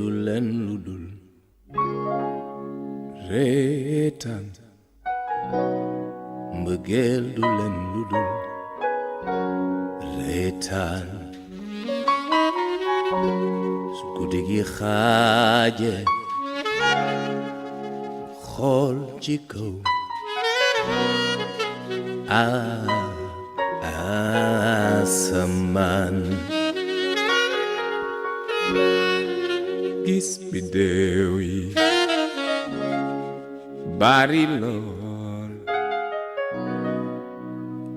du leen lu dul reetaan mbëggeel du leen lu dul reetaan su guddi gi xaaje xool ci kaw asamaan gis biddew yi bari lool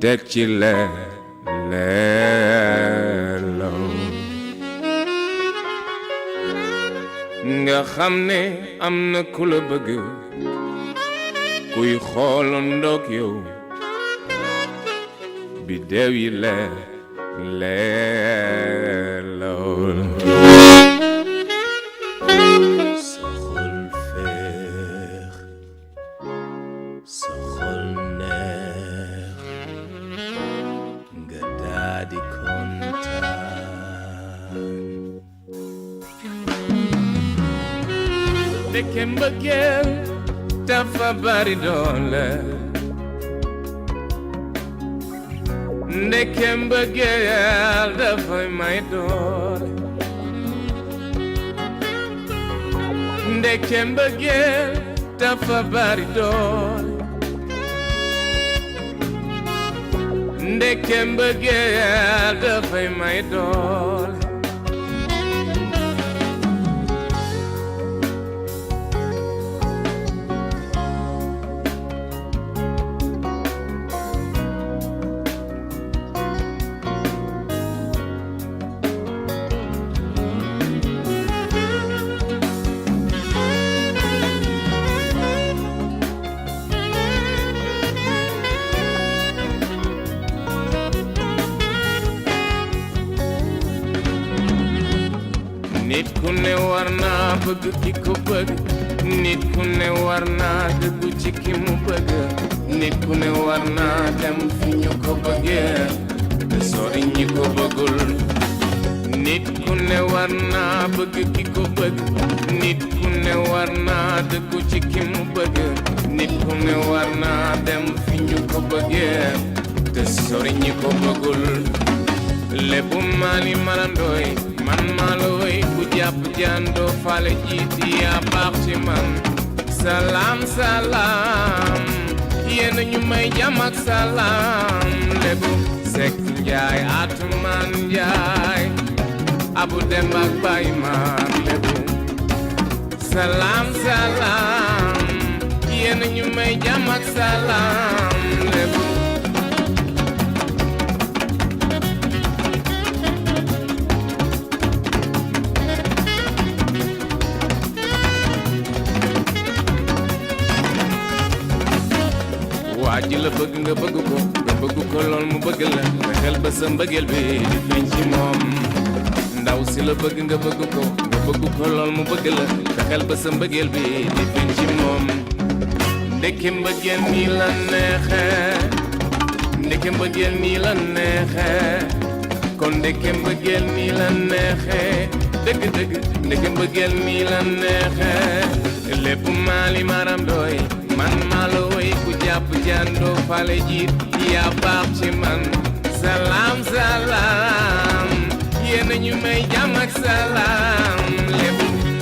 teg ci leeloo nga xam ne am na ku la bëgg kuy xoolandoog yow biddew yi leeloo sa xol feex sa xol neex nga daadi kontaan ndeke mbëggeel dafa bari doole ndeke mbëggeel dafay may doole ndeke mbëggeel dafa bari doole ndeke mbëggeel dafay may doole nit ku ne war naa bëgg ki ko bëgg nit ku ne war naa dëggu ci ki mu bëgg nit ku ne war naa dem fi ñu ko bëggee te sori ñi ko bëggul nit ku ne war naa bëgg ki ko bëgg nit ku ne war naa dëggu ci ki mu bëgg nit ku ne war naa dem fi ñu ko bëggee te sori ñi ko bëggul lébu maali marandooy man maa la woy ku jàpp jàndoo fale jiiti yaa baax ci man salaam salaam yéen ñu may jàmm ak salaam lébu Sekk Njaay Atumaan Njaay Abu Demba ak Baay Maam lébu salaam salaam yéen ñu may jàmm ak salaam lébu waa ji la bëgg nga bëgg ko lool mu bëgg la nga xel ba sa mbëggeel bi di feeñ ci moom ndaw si la bëgg nga bëgg ko lool mu bëgg la nga xel ba sa mbëggeel bi di feeñ ci moom ndeke mbëggeel nii la neexe ndeke mbëggeel nii la neexe kon ndeke mbëggeel nii la neexe dëgg dëgg ndeke mbëggeel nii la neexe lépp maali maram doy man maa la woy ku jàpp jàndoo fale jiit yaa baax ci man salaam salaam yéen ñu may jàmm ak salaam lépp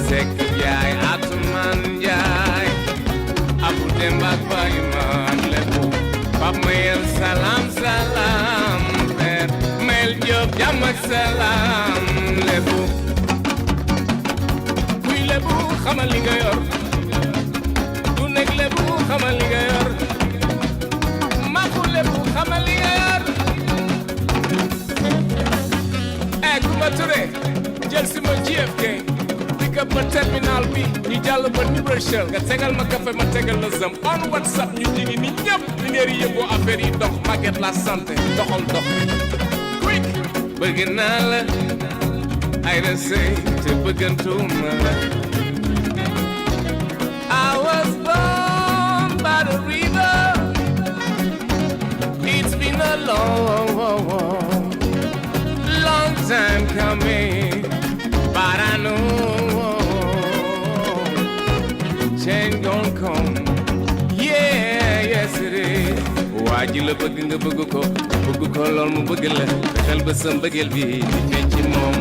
Sekk Njaay Atumaan Njaay Abu Demba ak Baay Maam lépp Pap Mayel salaam salaam Père Mayel Jóob jàmm ak salaam lépp kuy lépp xamal li nga yor nek lebu xamal li nga yor maku lebu xamal li nga yor Kumba Touré jël si ma JFK pick up ma terminal bi ñu jàll ba New Rochelle nga tegal ma café ma tegal la zam on WhatsApp ñu digi ni ñëpp li ngeen yëgoo affaire yi dox Maguette la santé doxal dox quick bëgg naa la ay resey te bëggantuma la I was born by the river. It's been a long time coming, but I know siree waa ji la bëgg nga bëgg ko lool mu bëgg la fexeel ba sa mbëggeel bi di feeñ ci moom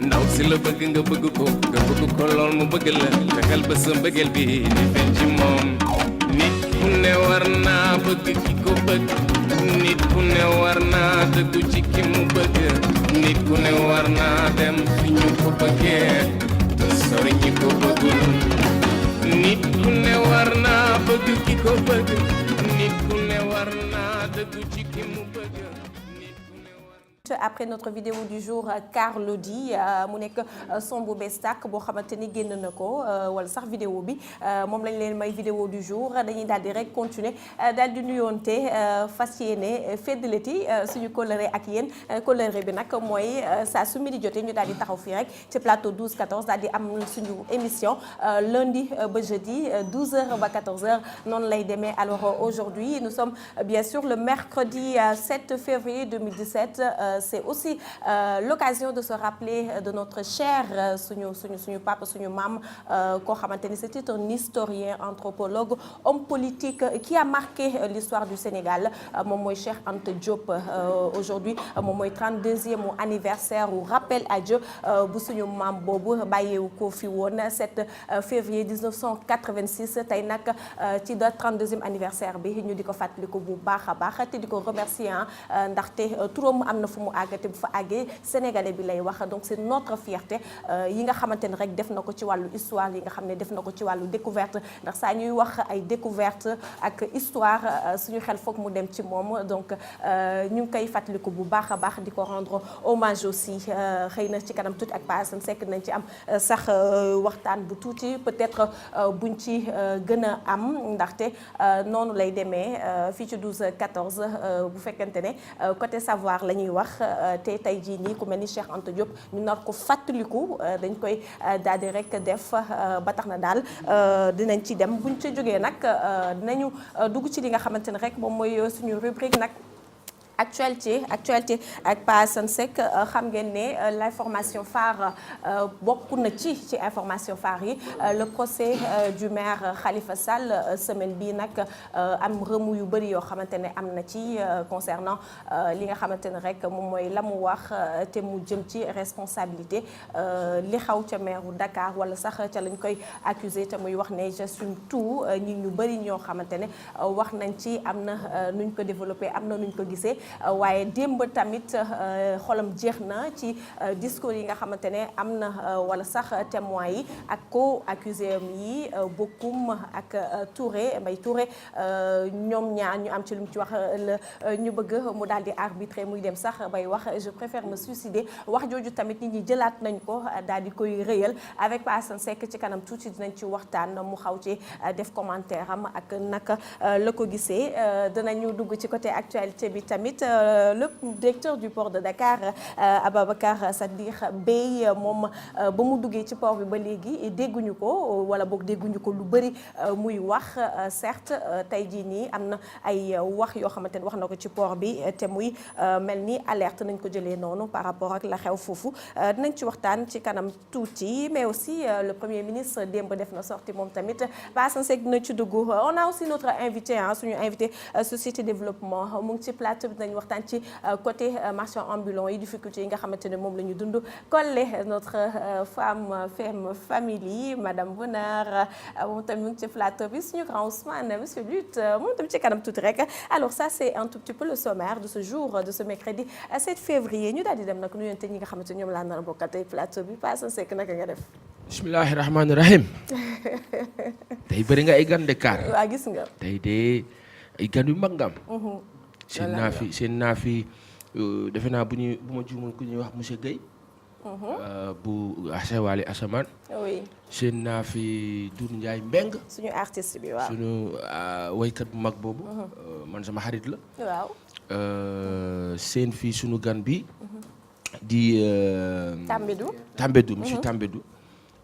ndaw si la bëgg nga bëgg ko lool mu bëgg la fexeel ba sa mbëggeel bi di feeñ ci moom nit ku ne war naa bëgg ki ko bëgg nit ku ne war naa dëggu ci ki mu bëgg nit ku ne war naa dem fi ñu ko bëggee te sori ñi ko bëggul nit ku ne war naa bëgg ki ko bëgg nit ku ne war naa dëggu ci ki mu bëgg. Après notre vidéo du jour Carlou D mu nekk son bu bees tàkk boo xamante ni génn na ko wala sax vidéo bi moom lañ leen may vidéo du jour dañuy daal di rek continuer daal di nuyoonte fas yéene feddalati suñu kóllëre ak yéen kóllëre bi nag mooy saa su midi jotee ñu daal di taxaw fii rek ci plateau 12-14 daal di am suñu émission lundi ba jeudi 12h ba 14h noonu lay demee. Alors aujourd'hui nous sommes bien sûr le mercredi 7 février 2017. C'est aussi l'occasion de se rappeler de notre cher suñu papa suñu maam koo xamante ni c'était un historien anthropologue homme politique qui a marqué l'histoire du Sénégal moom mooy Cheikh Anta Diop. Aujourd'hui moom mooy 32e anniversaire ou rappel à Dieu bu suñu maam boobu bàyyeewu ko fi woon 7 février 1986 tey nag ci 32e anniversaire bi ñu di ko fàttaliku bu baax a baax te di ko remercier ndaxte turam am na fu mu àggate bu fa àggee sénégalais bi lay wax donc c'est notre fierté yi nga xamante ne rek def na ko ci wàllu histoire yi nga xam ne def na ko ci wàllu découverte ndax saa ñuy wax ay découverte ak histoire suñu xel foog mu dem ci moom donc ñu ngi koy fàttaliku bu baax a baax di ko rendre hommage aussi xëy na ci kanam tuuti ak Pa Assane Seck nañ ci am sax waxtaan bu tuuti peut-être buñ ci gën a am ndaxte noonu lay demee fii ci 12-14 bu fekkente ne côté savoir la ñuy wax te tey jii nii ku mel ni Cheikh Anta Diop ñu nar ko fàttaliku dañ koy daal di rek def ba tax na daal dinañ ci dem buñ ci jógee nag dinañu dugg ci li nga xamante ne rek moom mooy suñu rubrique nag actualité ak Pa Assane Seck xam ngeen ne l'information phare bokk na ci information phare yi le procès du maire Khalifa Sall semaine bii nag am remous yu bëri yoo xamante ne am na ci concernant li nga xamante ne rek moom mooy la mu wax te mu jëm ci responsabilité li xaw ca maire Dakar wala sax ca lañ koy accusé te muy wax ne j'assume tout ñi ñu bëri ñoo xamante ne wax nañ ci am na nuñ ko développé am na nuñ ko gisee. waaye démb tamit xolam jeex na ci discours yi nga xamante ne am na wala sax témoins yi ak co-accusé yi Bokum ak Mbaye Touré ñoom ñaar ñu am ci lu mu ci wax ñu bëgg mu daal di arbitrer muy dem sax bay wax je préfère me suicider wax jooju tamit nit ñi jëlaat nañ ko daal di koy rëyal avec Pa Assane Seck ci kanam tuuti dinañ ci waxtaan mu xaw ci def commentaire am ak naka la ko gisee dinañu dugg ci côté actualité bi tamit. Le directeur du port de Dakar Ababacar Sadikh Bèye moom ba mu duggee ci port bi ba léegi dégguñu ko wala boog dégguñu ko lu bëri muy wax certes tey jii nii am na ay wax yoo xamante ne wax na ko ci port bi te muy mel ni alerte nañ ko jëlee noonu par rapport ak la xew foofu dinañ ci waxtaan ci kanam tuuti mais aussi le premier ministre démb def na sorti moom tamit Pa Assane Seck dina ci dugg on a aussi notre invité suñu invité société développement mu ngi ci plateau bi nañ waxtaan ci côté marchand ambulant yi difficulté yi nga xamante ne moom la ñu dund Collé notre femme famille madame Bonheur moom tamit mu ngi ci plateau bi suñu grand Ousmane monsieur Lutte moom tamit ci kanam tuuti rek alors ça c'est un tout petit peu le sommaire de ce jour de ce mercredi 7 février ñu daal di dem nag nuyonte ñi nga xamante ne ñoom laa nar a bokkal tey plateau bi Pa Assane Seck naka nga def bismillahi rahmaani rahim tey bëri nga ay gan de kaar waa gis nga tey de ay gan yu mag nga am seen naa fi defe naa bu ma juumul ku ñuy wax monsieur Guèye bu Asewali Asamaan oui seen naa fi Doudou Ndiaye Mbeng suñu artiste bi waaw suñu waykat bu mag boobu man sama xarit la waaw seen fii suñu gan bi di Tambédou monsieur Tambédou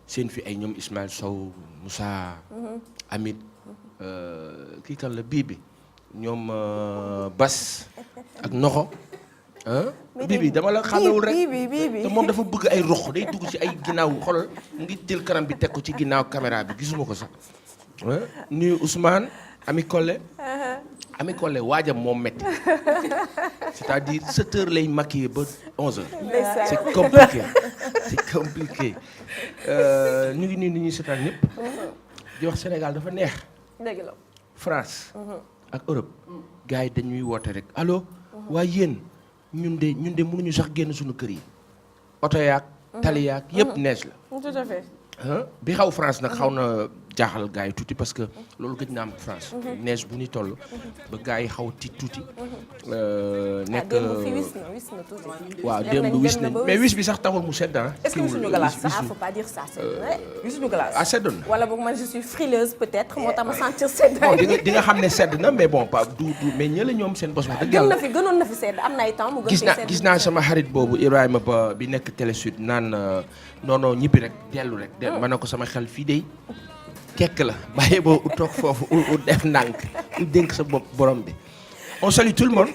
seen fi ay ñoom Ismaël Sow Moussa Amit kii kan la bii bi ñoom Bas ak Noxo bii dama la xamewul rek te moom dafa bëgg ay rox day dugg ci ay ginnaaw xoolal ngi jël kanam bi teg ko ci ginnaaw caméra bi gisuma ko sax nuyu Ousmane Ami Collé waajam moom métti c'est-à-dire 7 heures lay maquillé ba 11 heures. c'est compliqué ñu ngi nii ni ñuy seetaan ñëpp. di wax Sénégal dafa neex. dëgg la. France. ak Europe. gars yi dañuy woote rek allo. waaye yéen ñun de mënuñu sax génn suñu kër yi. oto yaak tali yaak yëpp neige la. tout à fait. bi xaw France nag xaw na jaaxal gars yi tuuti parce que loolu gëj na am France. neige bu ñu toll. ba gars yi xaw tiit tuuti. nekk démb fi wis na tuuti. waaw démb wis nañ mais wis bi sax taxul mu sedd ah. est-ce que wisuñu glace sax faut pas dire ça c'est vrai. wisuñu glace ah seddoon na. wala boog man je suis frileuse peut-être moo tax ma sentir sedd. bon di nga xam ne sedd na mais bon pas du mais ñële ñoom seen bos wax dëgg yàlla. gënoon na fi sedd am na ay temps mu gën fee sedd. gis naa sama xarit boobu Ibrahima Ba bi nekk Télé Sud naan non ñibbi rek dellu rek. ma ne ko sama xel fii de kekk la bàyyi boo toog foofu u def ndànk u dénk sa bopp borom bi on salue tout le monde.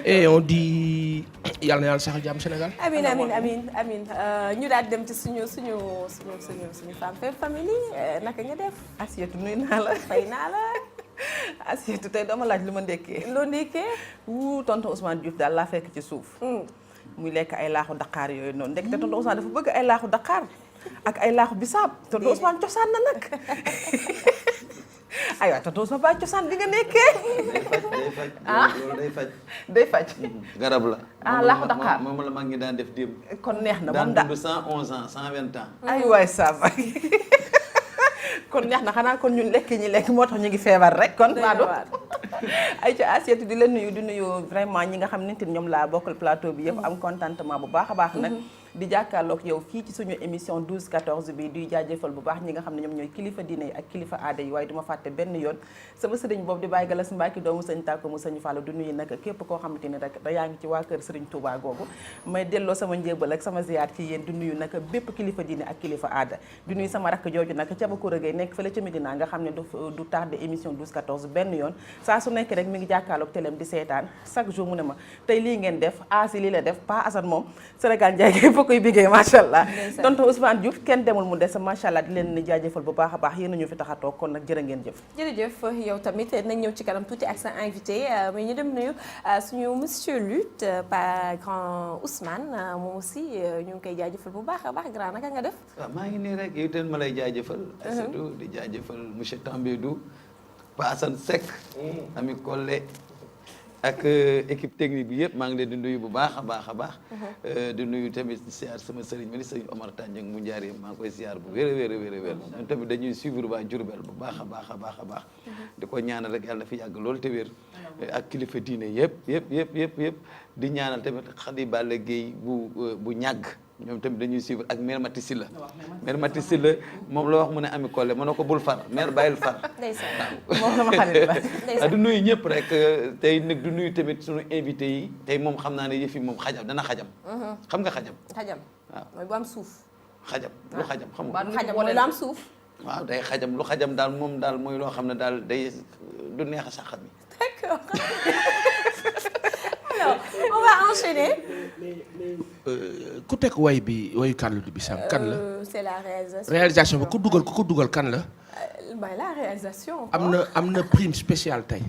et on dit yàlla na yàlla saxal jàmm Sénégal. amiin ñu daal dem ci suñu femme fait famille naka nga def. Asietu nuyu naa la fay naa la. Asietu tey dama laaj lu ma ndekkee. loo ndekkee. tonton Ousmane Diouf daal laa fekk ci suuf. muy lekk ay laaxu Dakar yooyu noonu ndekete tonton Ousmane dafa bëgg ay laaxu Dakar ak ay laaxu bisaab tonton Ousmane cosaan na nag. aywa tonton Ousmane ba cosaan di nga nekkee. day faj. day faj. garab la. laaxu Dakar moom la mag ñi daan def démb. kon neex na daan moom da dund 111 ans 120 ans. ay waay sava kon neex na xanaa kon ñun lekk ñi lekk moo tax ñu ngi feebar rek kon maa doon ay ci Assiette di leen nuyu di nuyu vraiment ñi nga xam ne ñoom laa bokkal plateau bi yëpp am contentement bu baax a baax nag di jàkkaarloog yow fii ci suñu émission 12 14 bi di jaajëfal bu baax ñi nga xam ne ñoom ñooy kilifa diine yi ak kilifa aada yi waaye duma fàtte benn yoon sama sëriñ boobu di bàyyi Galas Mbacke doomu sëñ Tàkko mu sëñ Fallu du nuyu nag képp koo xamante ni rek da yaa ngi ci waa kër sëriñ Touba googu may delloo sama njébal ak sama ziyaar ci yéen di nuyu nag bépp kilifa diine ak kilifa aada di nuyu sama rakk jooju nag ca Bakura Gueye nekk fële ca Medina nga xam ne du tardé émission 12 14 benn yoon saa su nekk rek mi ngi jàkkaarloog téléem di seetaan chaque jour mu ne ma tey lii ngeen def Asi lii la def Pa Assane moom Sénégal njaay gi fa koy bigee macha allah tonton Ousmane Diouf kenn demul mu des macha allah di leen jaajëfal bu baax a baax yéen ñu fi tax a toog kon nag jërë ngeen jëf jërëjëf yow tamit nañ ñëw ci kanam tuuti ak sa invité mais ñu dem nuyu suñu monsieur Lutte pa grand Ousmane moom aussi ñu ngi koy jaajëfal bu baax a baax grand naka nga def waaw maa ngi nii rek yow itam ma lay jaajëfal surtout di jaajëfal monsieur Tambédou Pa Assane Seck Ami Collé ak équipe technique bi yëpp maa ngi leen di nuyu bu baax a baax a baax di nuyu tamit siyaar sama sëriñ ma ni sëriñ Omar Tandiang mu njaaree maa ngi koy siyaar bu wér a wér a wér a wér ñun tamit dañuy suivre waa Diourbel bu baax a baax a baax a baax di ko ñaanal rek yàlla na fi yàgg loolu te wér ak kilifa diine yëpp di ñaanal tamit Khady Balla Gueye bu ñàgg ñoom tamit dañuy suivre ak mère Mati Silla mère Mati Silla moom la wax mu ne Ami Collé ma ne ko bul far mère bàyyil far moom sama xarit la du nuyu ñëpp rek tey nag du nuyu tamit suñu invité yi tey moom xam naa ne yëf yi moom xajam dana xajam xam nga xajam waaw mooy bu am suuf xajam lu xajam xam nga xajam mooy lu am suuf waaw day xajam lu xajam daal moom daal mooy loo xam ne daal day du neex a saxam yi d'accord alors on va enchaîner. ku teg way bi wayu Carlou D bi sànq kan la. c'est la réalisation bi ku ko dugal kan la. la réalisation. am na prime spéciale tey.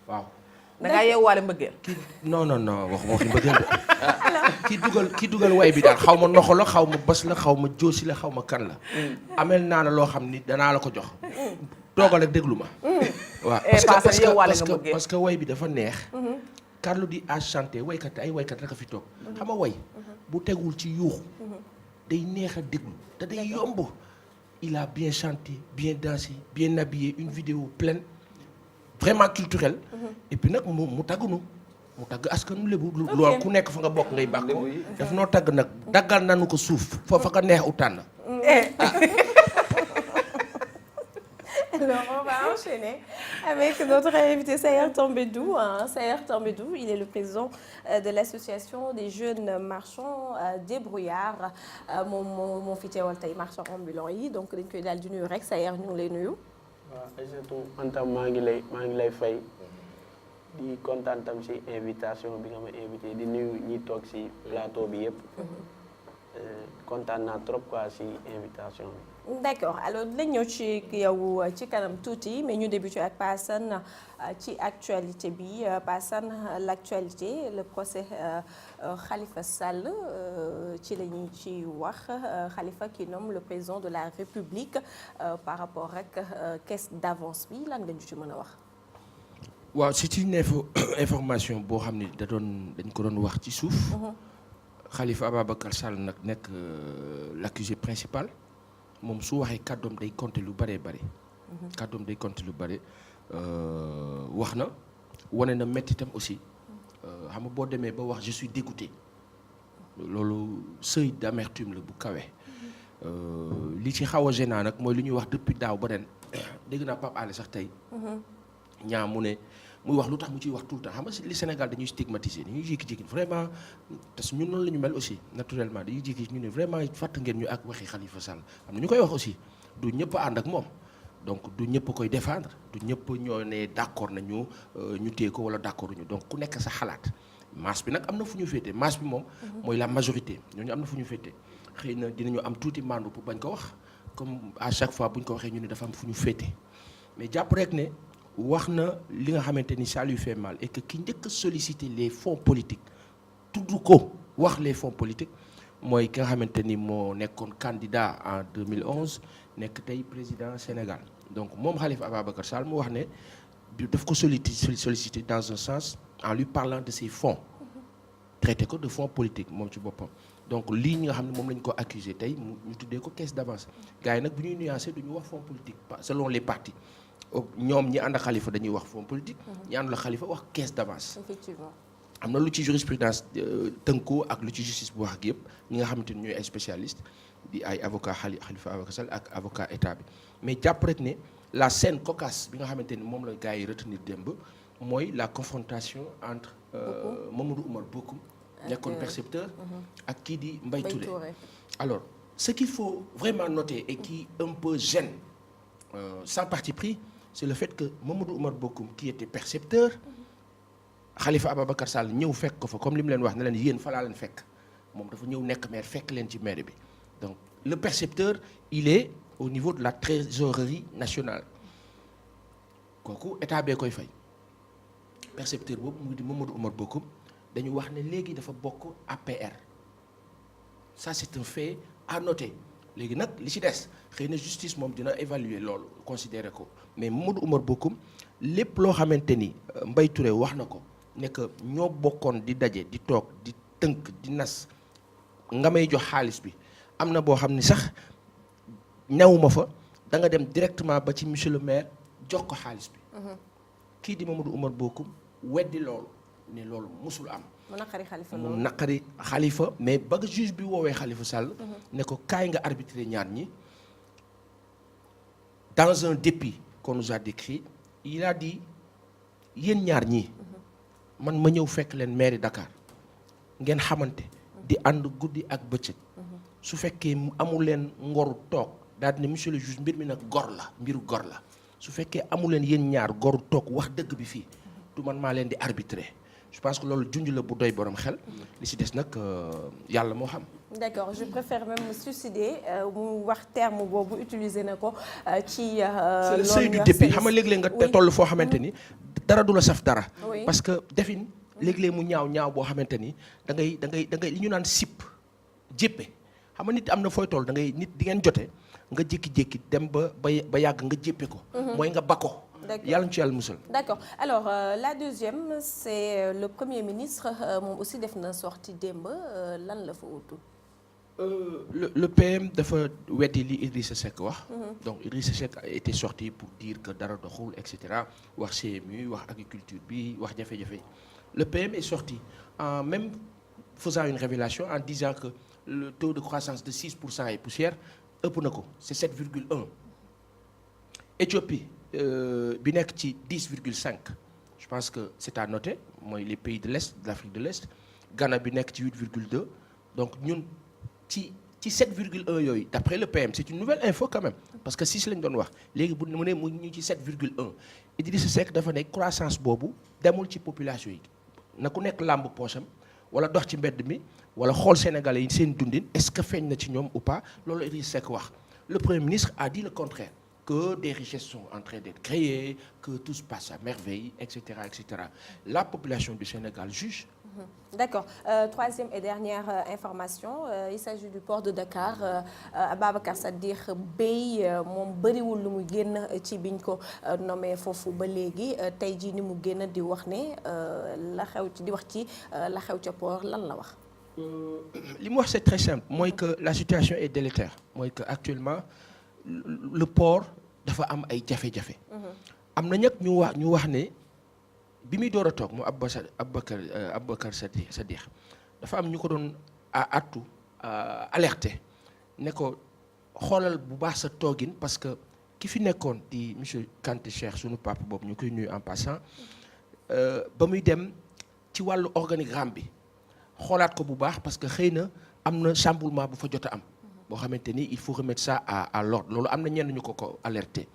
waaw. da ngaa yeewaale mbëggeel. non waxuma waxi mbëggeel de. ki dugal way bi daal xaw ma noxo la xaw ma bas la xaw ma joosi la xaw ma kan la. amel naa la loo xam ni danaa la ko jox. toogal ak déglu ma. waaw parce que way bi dafa neex. Carlou D a chanté ay waykat rek a fi toog. xam nga way bu tegul ci yuuxu. day neex a déglu te day yomb. il a bien chanté bien dansé bien habillé une vidéo pleine vraiment culturelle. et puis nag mu tàggunu mu tàgg askanu lébu. loolu ku nekk fa nga bokk ngay bàkk ko daf noo tàgg nag daggal nanu ko suuf foofa ka neex utaan na. Alors, on va enchaîner avec notre invité Sayer Tambédou. Sayer Tambédou, il est le président de l'association des jeunes marchands débrouillards moom fi teewal tey marchands ambulants yi donc dañ koy daal di nuyu rek Sayer ñu ngi lay nuyu. waaw Aïssatou man tam maa ngi lay fay di kontaan tam ci invitation bi nga ma invité di nuyu ñi toog ci plateau bi yëpp. kontaan naa trop quoi ci invitation bi. d'accord alors dinañ ñëw ci yow ci kanam tuuti mais ñu débuté ak Pa Assane ci actualité bi Pa Assane l'actualité le procès Khalifa Sall ci la ñu ci wax Khalifa qui nomme le président de la République par rapport ak caisse d'avance bi lan nga ñu ci mën a wax. waaw c'est une information boo xam ne dañ ko doon wax ci suuf. Khalifa Ababacar Sall nag nekk l'accusé principal moom su waxee kàddoom day compter lu bëree bëri. kàddoom day compter lu bëri wax na wane na mettitam aussi xam nga boo demee ba wax je suis dégoûté loolu seuil d'amertume la bu kawe. li ci xaw a gênant nag mooy lu ñuy wax depuis daaw ba ren dégg naa Pape Alé sax tey. ñaa mu ne muy wax lu tax mu ciy wax tout le temps xam nga li Sénégal dañuy stigmatiser dañuy jékki-jékki vraiment parce que ñun noonu la ñu mel aussi naturellement dañuy jékki ñu ne vraiment fàtt ngeen ñu ak waxi Khalifa Sall am na ñu koy wax aussi du ñëpp ànd ak moom donc du ñëpp koy défendre du ñëpp ñoo ne d'accord nañu ñu téye ko wala d'accord ñu donc ku nekk sa xalaat masse bi nag am na fu ñu féete masse bi moom. mooy la majorité ñooñu am na fu ñu féete xëy na dinañu am tuuti mandu pour bañ ko wax comme à chaque fois bu ñu ko waxee ñu ne dafa am fu ñu féete mais jàpp rek ne. wax na li nga xamante ni ça lui fait mal et que ki njëkk a solliciter les fonds politiques tudd ko wax les fonds politiques mooy ki nga xamante ni moo nekkoon candidat en 2011 nekk tey président Sénégal donc moom Khalifa Ababacar Sall mu wax ne daf ko solliciter dans un sens en lui parlant de ces fonds traité ko de fonds politiques moom ci boppam donc lii ñi nga xam ne moom lañ ko accusé tey ñu tuddee ko caisse d'avance gars yi nag bu ñuy nuancer du ñu wax fonds politique selon les partis ñoom ñi ànd ak Khalifa dañuy wax fonds politique. ñi àndul ak Khalifa wax caisse d'avance. effectivement am na lu ci jurisprudence tënkoo ak lu ci justice bu wax ak yëpp ñi nga xamante ni ñooy ay spécialistes di ay avocat Khalifa Ababacar Sall ak avocat état bi mais jàpp rek ne la scène cocasse bi nga xamante ni moom la gars yi retenir démb mooy la confrontation entre Mamadou Oumar Bokum nekkoon percepteur ak kii di Mbaye Touré. alors ce qu'il faut vraiment noter et qui un peu gêne sans parti pris c'est le fait que Mamadou Oumar Bokum qui était percepteur Khalifa Ababacar Sall ñëw fekk ko fa comme li mu leen wax ne leen yéen fa laa leen fekk moom dafa ñëw nekk maire fekk leen ci maire bi donc le percepteur il est au niveau de la trésorerie nationale kooku état bee koy fay percepteur boobu mu ngi di Mamadou Oumar Bokum dañu wax ne léegi dafa bokk APR ça c'est un fait à noter léegi nag li ci des xëy na justice moom dina évaluer loolu considérer ko mais Mamadou Oumar Bokum lépp loo xamante ni Mbaye Touré wax na ko ne que ñoo bokkoon di daje di toog di tënk di nas nga may jox xaalis bi am na boo xam ni sax ñawuma fa da nga dem directement ba ci monsieur le maire jox ko xaalis bi. kii di Mamadou Oumar Bokum weddi loolu ne loolu musul am. mu naqari Khalifa mu naqari Khalifa mais ba juge bi woowee Khalifa Sall. ne ko kaay nga arbitrer ñaar ñi dans un dépit qu'on nous a décrit il a dit yéen ñaar ñii man ma ñëw fekk leen mairie Dakar ngeen xamante di ànd guddi ak bëccëg su fekkee amul leen ngoru toog daal ne monsieur le juge mbir mi nag gor la mbiru gor la su fekkee amul leen yéen ñaar goru toog wax dëgg bi fii du man maa leen di arbitrer je pense que loolu junj la bu doy borom xel li ci des nag yàlla moo xam. d'accord je préfère même me suicider mu wax terme boobu utiliser na ko ci. c'est le seuil du dépit xam nga léeg-léeg nga toll foo xamante ni dara du la saf dara. parce que defin léeg-léeg mu ñaaw boo xamante ni da ngay li ñu naan sip jéppe xam nga nit am na fooy toll da ngay nit di ngeen jote nga jékki-jékki dem ba yàgg nga jéppe ko. mooy nga ba ko. yàlla ñu ci yàlla musal. d'accord alors la deuxième c'est le premier ministre moom aussi def na sortie démb lan la fa wutu. le PM dafa weddi li Idrissa Seck wax. donc Idrissa Seck a été sorti pour dire que dara doxul et cetera wax CMU wax agriculture bi wax jafe-jafe le PM est sorti en même faisant une révélation en disant que le taux de croissance de 6% et poussière ëpp na ko c'est 7,1 Éthiopie. bi nekk ci 10,5 je pense que c'est à noter mooy les pays de l'Est de l'Afrique de l'Est Ghana bi nekk ci 8,2 donc ñun ci 7,1 yooyu d'après le PM c'est une nouvelle info quand même parce que 6 lañ doon wax léegi bu mu ne mu ñu ci 7,1 Idrissa Seck dafa ne croissance boobu demul ci population yi na ku nekk làmb poosam wala dox ci mbedd mi wala xool Sénégalais yi seen dundin est-ce que feeñ na ci ñoom ou pas loolu Idrissa Seck wax le Premier ministre a dit le contraire, que des richesses sont en train d'être créées, que tout se passe à merveille, etc., etc. La population du Sénégal juge. D'accord. Troisième et dernière information, il s'agit du port de Dakar. Ababacar Sadikh Bèye moom bëriwul lu mu génn ci biñ ko nommé foofu ba léegi tey jii ni mu génn di wax ne la xew ci di wax ci la xew ca port lan la wax. li mu wax c'est très simple mooy que la situation est délétère mooy que actuellement le port dafa am ay jafe-jafe. am na ñëpp ñu wax ne. bi muy door a toog moom Aboubacar Sadikh dafa am ñu ko doon attu alerté ne ko xoolal bu baax sa toogin parce que ki fi nekkoon di monsieur Kanté Cheikh sunu papa boobu ñu koy nuyu en passant ba muy dem ci wàllu organigramme bi xoolaat ko bu baax parce que xëy na am na chamboulement bu fa jot a am boo xamante ni il faut remettre ça à l'ordre loolu am na ñenn ñu ko alerté.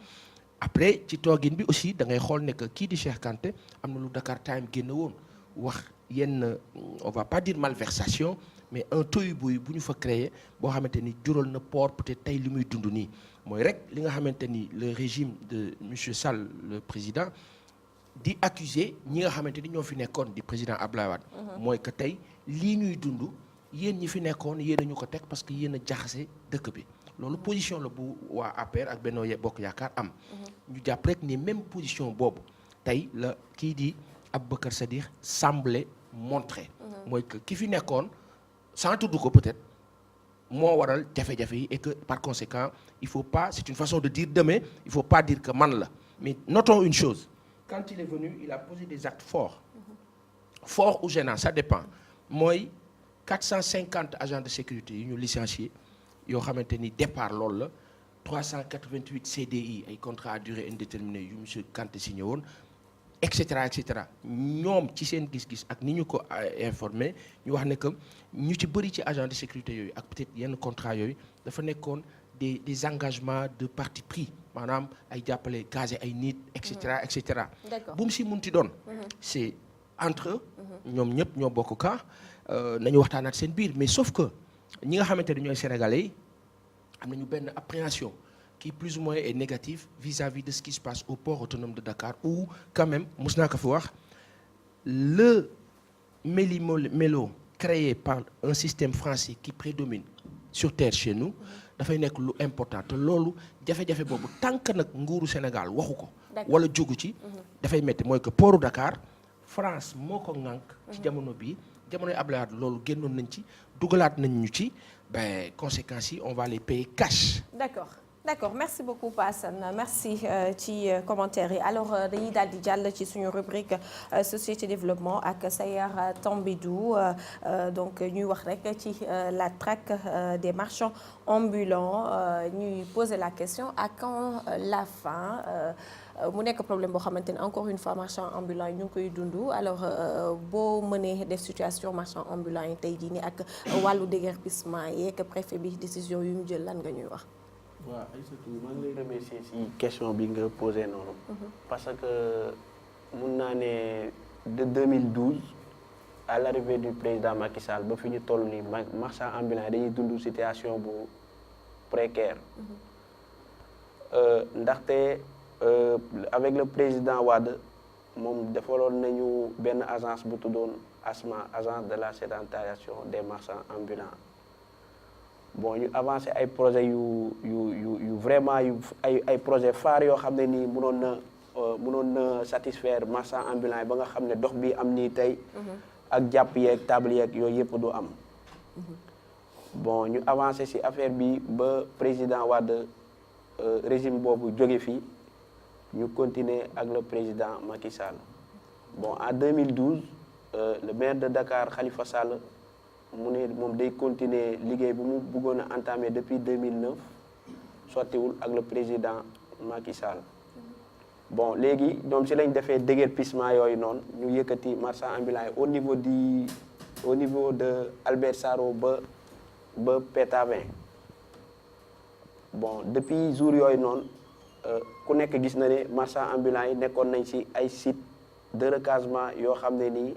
après ci toogin bi aussi da ngay xool ne que kii di Cheikh Kanté am na lu Dakar Time génn woon wax yenn on va pas dire malversation mais un tohu-bohu bu ñu fa créé boo xamante ni jural na port peut-être tey li muy dund nii mooy rek li nga xamante ni le régime de monsieur Sall le président di accuser ñi nga xamante ni ñoo fi nekkoon di président Abdoulaye Wade mooy que tey lii ñuy dund yéen ñi fi nekkoon yéen a ñu ko teg parce que yéen a jaxase dëkk bi loolu position la bu waa APR ak Benno Bokk Yaakaar am ñu jàpp rek ni même position boobu tey la kii di Aboubacar Sadikh semblait montrer mooy que ki fi nekkoon sans tudd ko peut-être moo waral jafe-jafe yi et que par conséquent il faut pas c'est une façon de dire demain il faut pas dire que man la mais notons une chose quand il est venu il a posé des actes forts forts ou gênants ça dépend mooy 450 agents de sécurité yu ñu licenciés yoo xamante ni départ loolu la 388 CDI ay contrat à durée indéterminée yu monsieur Kanté signé woon et cetera ñoom ci seen gis-gis ak ni ñu ko informé ñu wax ne que ñu ci bëri ci agent de sécurité yooyu ak peut-être yenn contrat yooyu dafa nekkoon des engagements de parti pris maanaam ay jàppale gazé ay nit et cetera et cetera. bu mu si munti doon. c'est entre eux. ñoom ñëpp ñoo bokk cas nañu waxtaanaat seen biir mais sauf que. ñi nga xamante ne ñooy sénégalais yi am nañu benn appréhension qui plus ou moins est négative vis-à-vis de ce qui se passe au port autonome de Dakar où quand même mos naa ko fi wax le méli-mélo créé par un système français qui prédomine sur terre chez nous dafay nekk lu important te loolu jafe-jafe boobu tant que nag nguuru Sénégal waxu ko wala jógu ci dafay métti mooy que portu Dakar France moo ko ŋànk ci jamono bii jamonoy Abdoulaye Wade loolu génnoon nañ ci dugalaat nañ ñu ci ben conséquences yi on va les payer cash. D'accord merci beaucoup Pa Assane merci ci commentaire yi alors dañuy daal di jàll ci suñu rubrique société développement ak Sayer Tambédou donc ñuy wax rek ci la traque des marchands ambulants ñuy poser la question à quand la fin mu nekk problème boo xamante ne encore une fois marchand ambulant yi ñu ngi koy dund alors boo mënee def situation marchand ambulant yi tey jii nii ak wàllu déguerpissement yeeg préfet bi décision yu mu jël lan nga ñuy wax. waaw Aïssatou maa ngi lay remercier ci question bi nga posé noonu. parce que mun naa ne de 2012 à l'arrivée du président Macky Sall ba fi ñu toll nii marchand ambulant yi dañuy dund situation bu précaire. ndaxte. Avec le président Wade moom defaloon nañu benn agence bu tuddoon ASMA agence de la sédentarisation des marchands ambulants bon ñu avancé ay projets yu vraiment ay projets phares yoo xam ne nii mënoon na satisfaire marchands ambulants yi ba nga xam ne dox bi am nii tey ak jàpp yeeg table yeeg yooyu yëpp du am bon ñu avancé ci affaire bi ba président Wade régime boobu jóge fii ñu continuer ak le président Macky Sall bon en 2012 le maire de Dakar Khalifa Sall mu ne moom day continuer liggéey bu mu bëggoon a entamer depuis 2009 sottiwul ak le président Macky Sall bon léegi ñoom si lañ defee déguerpissement yooyu noonu ñu yëkkati marchand ambulant yi au niveau de Albert Sarraut ba Pétavin bon depuis jour yooyu noonu ku nekk gis na ne marchand ambulant yi nekkoon nañ ci ay site de recasement yoo xam ne nii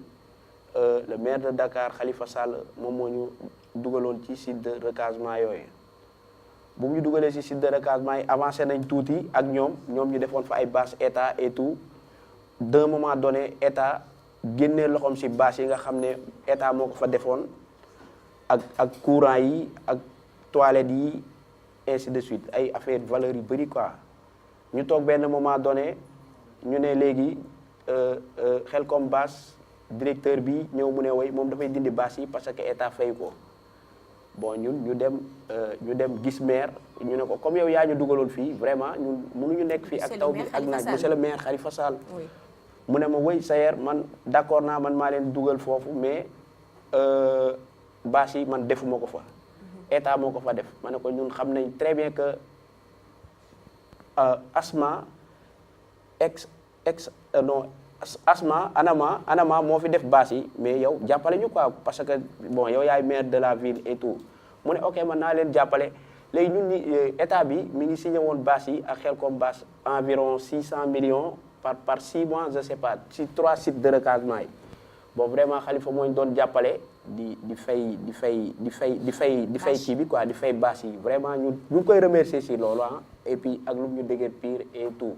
le maire de Dakar Khalifa Sall moom moo ñu dugaloon ci site de recasement yooyu bu ñu dugalee si site de recasement yi avancé nañ tuuti ak ñoom ñu defoon fa ay bâche état et tout d'un moment donné état génnee loxoom si bâche yi nga xam ne état moo ko fa defoon ak courant yi ak toilettes yi ainsi de suite ay affaire valeurs yu bëri quoi ñu toog benn moment donné ñu ne léegi Khelcom bâche directeur bi ñëw mu ne woy moom dafay dindi bâche yi parce que état fay ko bon ñun ñu dem gis maire ñu ne ko comme yow yaa ñu dugaloon fii vraiment ñun mënuñu nekk fii ak taw bi ak naaj monsieur le maire Khalifa Sall mu ne ma woy Sayer man d'accord naa man maa leen dugal foofu mais bâche yi man defuma ko fa état moo ko fa def ma ne ko ñun xam nañ très bien que ANAMA moo fi def bâche yi mais yow jàppale ñu quoi parce que bon yow yaay maire de la ville et tout mu ne ok man naa leen jàppale léegi ñun ñi état bi mi ngi signé woon bâche yi ak Khelcom bâche environ 600 millions par 6 mois je sais pas ci 3 sites de recasement yi bon vraiment Khalifa moo ñu doon jàppale di fay kii bi quoi di fay bâche yi vraiment ñu ngi koy remercier si loolu et puis ak lu ñu déggee pire et tout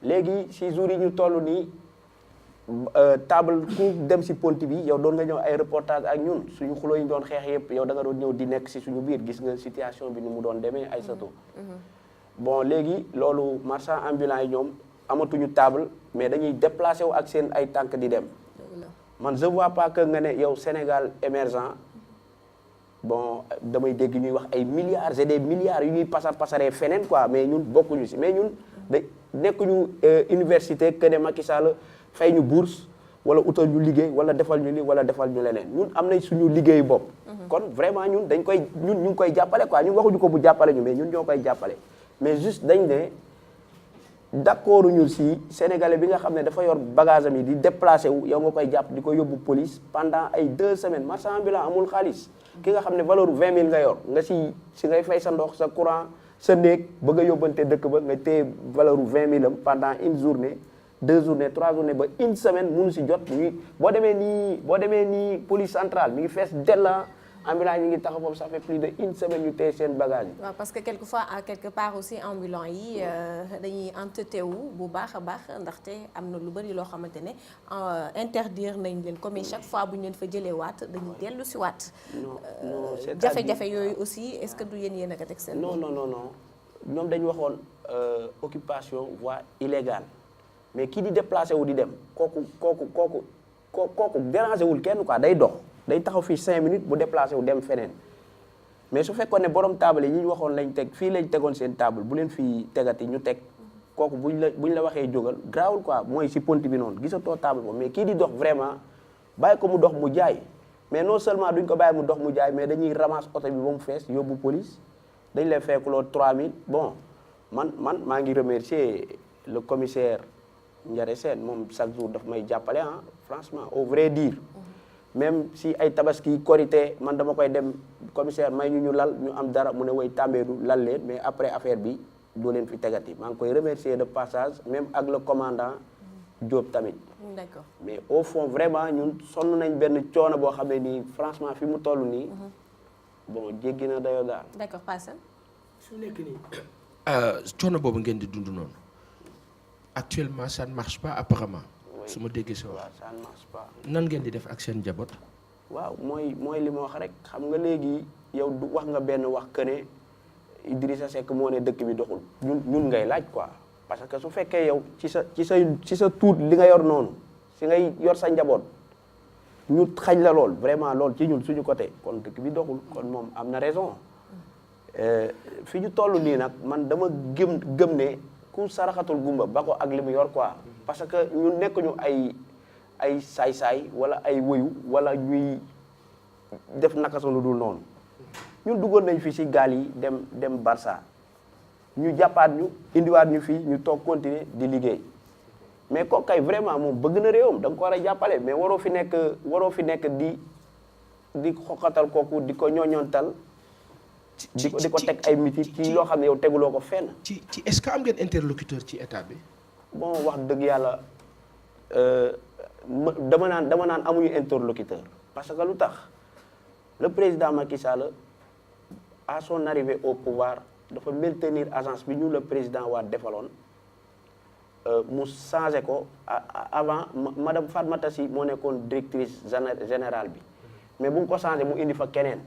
léegi si jour yi ñu toll nii table ku dem si ponti bi yow doon nga ñëw ay reportage ak ñun suñu xuloo yi ñu doon xeex yëpp yow da nga doon ñëw di nekk si suñu biir gis nga situation bi ni mu doon demee ay sato bon léegi loolu marchand ambulant yi ñoom amatuñu table mais dañuy déplacé wu ak seen ay tànk di dem man je vois pas que nga ne yow Sénégal émergent bon damay dégg ñuy wax ay milliards et des milliards yu ñuy pasaree feneen quoi mais ñun bokkuñu si mais ñun nekkuñu université que ne Macky Sall fay ñu bourse wala utal ñu liggéey wala defal ñu li wala defal ñu leneen ñun am nañ suñu liggéeyu bopp kon vraiment ñun ñu ngi koy jàppale quoi ñun waxuñu ko bu jàppale ñu mais ñun ñoo koy jàppale mais juste dañ ne d'accord ñu si sénégalais bi nga xam ne dafa yor bagage am yi di déplacé wu yow nga koy jàpp di ko yóbbu police pendant ay 2 semaines marchand ambulant amul xaalis ki nga xam ne valeur 20 000 nga yor nga si ngay fay sa ndox sa courant sa néeg bëgg a yóbbante dëkk ba nga téye valeur 20 000 am pendant une journée 2 journées 3 journées ba une semaine mënu si jot ñuy boo demee nii police centrale mi ngi fees della ambulants yi ngi taxaw foofu ça fait plus de une semaine ñu téye seen bagage yi. waaw parce que quelquefois quelque part aussi ambulants yi dañuy entêté wu bu baax a baax ndaxte am na lu bari loo xamante ne interdire nañ leen comme chaque fois bu ñu leen fa jëlee waat dañuy dellu si waat. non jafe-jafe yooyu aussi est-ce que du yéen a ko teg seen. non ñoom dañu waxoon occupation voie illégale mais kii di déplacé wu di dem kooku dérangé wul kenn quoi day dox. day taxaw fii 5 minutes bu déplacé wu dem feneen mais su fekkoon ne borom table yi ñu waxoon lañ teg fii lañ tegoon seen table bu leen fii tegati ñu teg kooku buñ la waxee jógal grawul quoi mooy si ponti bi noonu gisatoo table boobu mais kii di dox vraiment bàyyi ko mu dox mu jaay mais non seulement duñ ko bàyyi mu dox mu jaay mais dañuy ramasse oto bi ba mu fees yóbbu police dañ lay fekkuloo 3000 bon man maa ngi remercier le commissaire Ndiare Sène moom chaque jour daf may jàppale franchement au vrai dire même si ay tabaski korité man dama koy dem commissaire may ñu lal ñu am dara mu ne way Tambédou lal leen mais après affaire bi doo leen fi tegati maa ngi koy remercier de passage même ak le commandant Diop tamit. D'accord. mais au fond vraiment ñun sonn nañ benn coono boo xam ne nii franchement fi mu toll nii. bon jéggi na dayoo daal. D'accord Passane. su nekk nii coono boobu ngeen di dund noonu actuellement ça ne marche pas apparemment. su ma déggee si wax ça ne marche pas. nan ngeen di def ak seen njaboot. waaw mooy li ma wax rek xam nga léegi yow du wax nga benn wax que ne Idrissa Seck moo ne dëkk bi doxul ñun ngay laaj quoi parce que su fekkee yow ci sa tuut li nga yor noonu si ngay yor sa njaboot ñu xañ la lool vraiment lool ci ñun suñu côté kon dëkk bi doxul kon moom am na raison fi ñu toll nii nag man dama gëm ne ku saraxatul gumba ba ko ak li mu yor quoi parce que ñun nekkuñu ay saay-saay wala ay wëyu wala ñuy def naka sa lu dul noonu ñun duggoon nañ fi ci gaal yi dem Barça ñu jàppaat ñu indiwaat ñu fii ñu toog continuer di liggéey mais kooku kay vraiment moom bëgg na réewam da nga ko war a jàppale mais waroo fi nekk di xoqatal kooku di ko ñooñoontal di ko teg ay miti ci loo xam ne yow teguloo ko fenn. ci est-ce que am ngeen interlocuteur ci état bi. bon wax dëgg yàlla dama naan amuñu interlocuteur parce que lu tax le président Macky Sall à son arrivée au pouvoir dafa maintenir agence bi ñu le président Wade defaloon mu changé ko avant madame Fatmata Sy moo nekkoon directrice générale bi mais bu mu ko changé mu indi fa keneen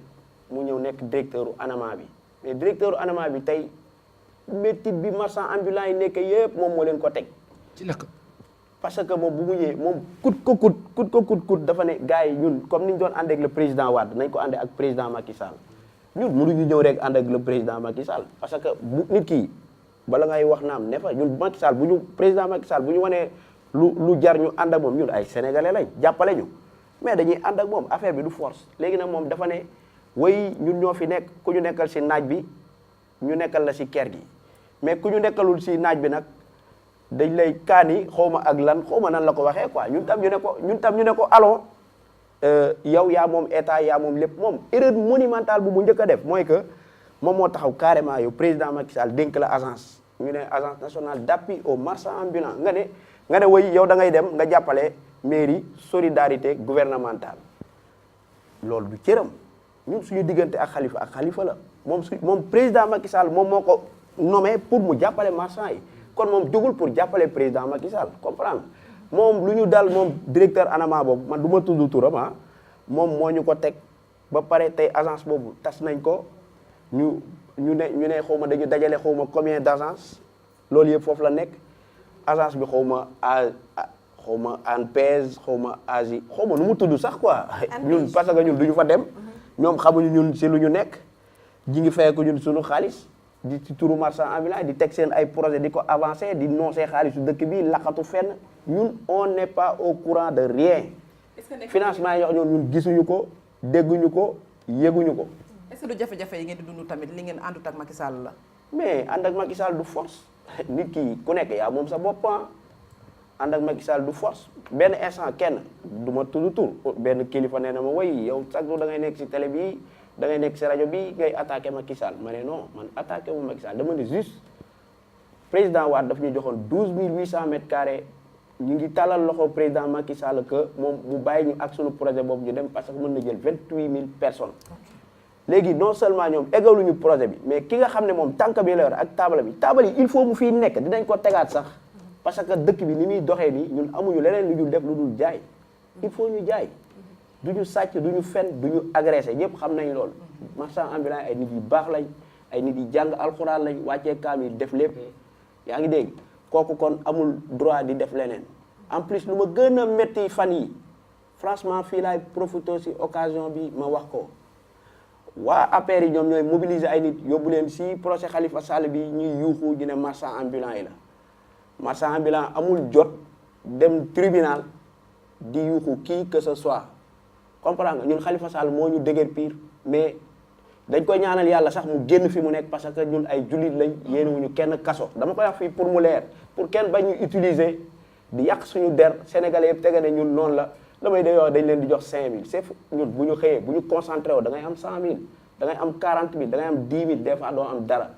mu ñëw nekk directeur ANAMA bi mais directeur ANAMA bi tey métti bi marchand ambulant yi nekk yëpp moom moo leen ko teg. ci naka. parce que moom bu mu ñëwee moom kut dafa ne gars yi ñun comme ni ñu doon ànd ak le président Wade nañ ko àndee ak président Macky Sall ñun mënuñu ñëw rek ànd ak le président Macky Sall parce que bu nit ki bala ngay wax naam ne fa ñun Macky Sall bu ñu président Macky Sall bu ñu wanee lu jar ñu ànd ak moom ñun ay sénégalais lañ jàppale ñu mais dañuy ànd ak moom affaire bi du force léegi nag moom dafa ne way ñun ñoo fi nekk ku ñu nekkal si naaj bi ñu nekkal la si kër gi mais ku ñu nekkalul si naaj bi nag dañ lay kaani xawma ak lan xawma nan la ko waxee quoi ñun tam ñu ne ko allons yow yaa moom état yaa moom lépp moom erreur monumentale bu mu njëkk a def mooy que moom moo taxaw carrément yow président Macky Sall dénk la agence ñu ne agence nationale d'appui aux marchands ambulants nga ne way yow da ngay dem nga jàppale mairie solidarité gouvernementale loolu du cëram ñun suñu diggante ak xalifa la moom président Macky Sall moom moo ko nommé pour mu jàppale marchand yi kon moom jógul pour jàppale président Macky Sall comprendre moom lu ñu dal moom directeur ANAMA boobu man du ma tudd turam moom moo ñu ko teg ba pare tey agence boobu tas nañ ko ñu ne xaw ma dañu dajale xaw ma combien d'agence loolu yëpp foofu la nekk agence bi xaw ma ANPEJ xaw ma ASI xaw ma nu mu tudd sax quoi ñun parce que ñun du ñu fa dem ñoom xamuñu ñun si lu ñu nekk ji ngi fay ko ñun suñu xaalis di ci turu marchand ambulant di teg seen ay projet di ko avancer di noncé xaalisu dëkk bi laqatu fenn ñun on n'est pas au courant de rien financement yi ñun gisuñu ko dégguñu ko yëguñu ko. est-ce que du jafe-jafe yi ngeen di dund tamit li ngeen àndut ak Macky Sall la. mais ànd ak Macky Sall du force nit ki ku nekk yaa moom sa bopp ànd ak Macky Sall du force benn instant kenn du ma tudd tur benn kilifa nee na ma way yow chaque jour da ngay nekk ci télé bi da ngay nekk ci rajo bi ngay attaqué Macky Sall ma ne non man attaqué wu Macky Sall dama ne juste président Wade daf ñu joxoon 12800 mètres carrés ñu ngi talal loxo président Macky Sall que moom mu bàyyi ñu ak sunu projet boobu ñu dem parce que mën na jël 28000 personnes. léegi non seulement ñoom eggaluñu projet bi mais ki nga xam ne moom tànk bi la yor ak taabal yi il faut mu fiy nekk dinañ ko tegaat sax parce que dëkk bi ni muy doxee nii ñun amuñu leneen lu ñu def lu dul jaay il faut ñu jaay du ñu sàcc du ñu fen du ñu agressé ñëpp xam nañ loolu marchand ambulant ay nit yu baax lañ ay nit yu jàng alxuraan lañ wàccee kaamil def lépp yaa ngi dégg kooku kon amul droit di def leneen en plus lu ma gën a métti fan yi franchement fii laay profité si occasion bi ma wax ko waa APR yi ñoom ñooy mobiliser ay nit yóbbu leen si procès Khalifa Sall bi ñuy yuuxu ñu ne marchand ambulant yi la marchand ambulant amul jot dem tribunal di yuuxu qui que ce soit comprendre nga ñun Khalifa Sall moo ñu dëgër pire mais dañ koy ñaanal yàlla sax mu génn fi mu nekk parce que ñun ay jullit lañ yéenuwuñu kenn kaso dama koy wax fii pour mu leer pour kenn bañ ñu utiliser di yàq suñu der sénégalais yëpp tege ne ñun noonu la damay day wax dañ leen di jox 5000 c'est ñun bu ñu xëyee bu ñu concentré woo da ngay am 100000 da ngay am 40000 da ngay am 10000 des fois doo am dara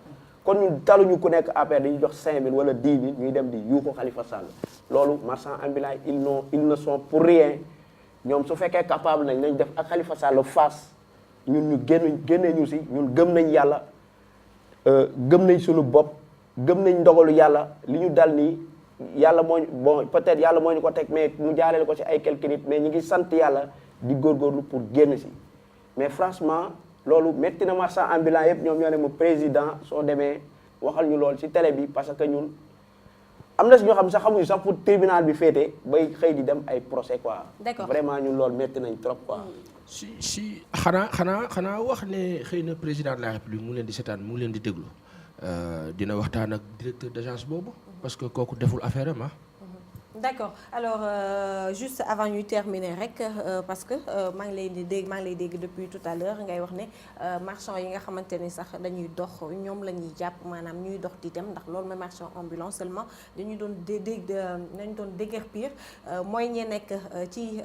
kon ñun taluñu ku nekk APR dañuy jox 5000 wala 10000 ñuy dem di yuuxu Khalifa Sall loolu marchand ambulant ils ne sont pour rien ñoom su fekkee capable nañ def ak Khalifa Sall face ñun ñu génnee ñu si ñun gëm nañ yàlla gëm nañ suñu bopp gëm nañ ndogalu yàlla li ñu dal nii yàlla moo bon peut-être yàlla moo ñu ko teg mais mu jaareel ko ci ay quelques nit mais ñu ngi sant yàlla di góorgóorlu pour génn si mais franchement loolu métti na marchand ambulant yëpp ñoom ñoo ne ma président soo demee waxal ñu loolu ci télé bi parce que ñun am na si ñoo xam sax xamuñu sax pour tribunal bi féete bay xëy di dem ay procès quoi. D'accord. Vraiment ñun loolu métti nañ trop quoi. si xanaa wax ne xëy na président de la république mu leen di seetaan mu leen di déglu dina waxtaan ak directeur d'agence boobu parce que kooku deful affaire am d'accord alors juste avant ñuy terminer rek parce que maa ngi lay dégg depuis tout à l'heure ngay wax ne marchand yi nga xamante ni sax dañuy dox ñoom la ñuy jàpp maanaam ñuy dox di dem ndax loolu mooy marchand ambulant seulement dañu doon déguerpir mooy ñee nekk ci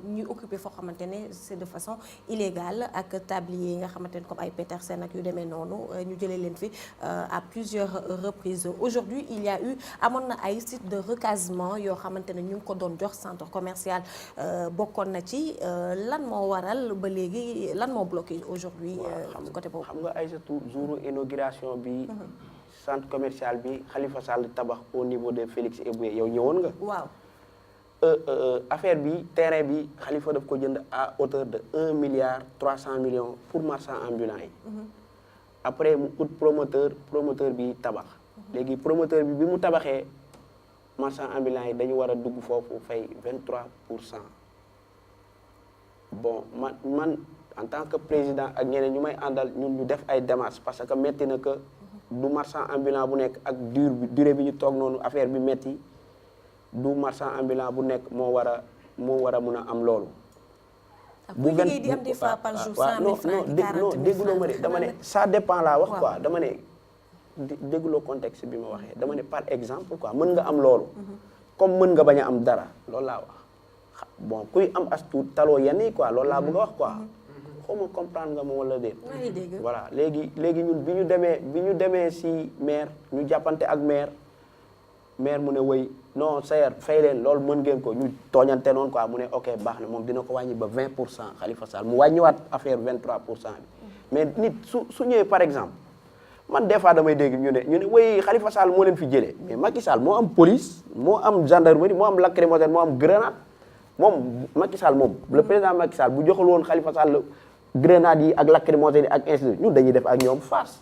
ñuy occupé foo xamante ne c'est de façon illégale ak tablier yi nga xamante ne comme ay Petersen ak yu demee noonu ñu jëlee leen fi à plusieurs reprises aujourd'hui il y a eu amoon na ay sites de recasement subventionnement yoo xamante ne ñu ngi ko doon jox centre commercial bokkoon na ci lan moo waral ba léegi lan moo bloqué aujourd'hui côté boobu. xam nga Aïssatou jour inauguration bi. centre commercial bi Khalifa Sall tabax au niveau de Félix Éboué yow ñëwoon nga. waaw. affaire bi terrain bi Khalifa daf ko jënd à hauteur de 1 milliard 300 millions pour marchands ambulants yi. après mu ut promoteur bi tabax. léegi promoteur bi mu tabaxee marchands ambulants yi dañu war a dugg foofu fay 23%. bon man en tant que président ak ñeneen ñu may àndal ñun ñu def ay démarches parce que metti na que du marchand ambulant bu nekk ak durée bi ñu toog noonu affaire bi metti du marchand ambulant bu nekk moo war a mun a am loolu. bu liggéey di am des fois par jour 100 000 francs non dégguloo ma de dama ne ça dépend laa wax quoi dama ne dégguloo contexte bi ma waxee dama ne par exemple quoi mën nga am loolu. comme mën nga bañ a am dara loolu laa wax bon kuy am as tuut taloo yenn yi quoi loolu laa bëgg a wax quoi. xaw ma comprendre nga ma wala déet. voilà léegi ñun bi ñu demee si maire ñu jàppante ak maire mu ne wëy non Sayer fay leen loolu mën ngeen ko ñu tooñante noonu quoi mu ne ok baax na moom dina ko wàññi ba 20% Khalifa Sall mu wàññiwaat affaire 23% bi. mais nit su ñëwee par exemple man des fois damay dégg ñu ne wëy Khalifa Sall moo leen fi jëlee mais Macky Sall moo am police moo am gendarmerie moo am lacrymogène moo am grenade moom Macky Sall moom le président Macky Sall bu joxul woon Khalifa Sall grenade yi ak lacrymogène yi ak institut ñun dañuy def ak ñoom face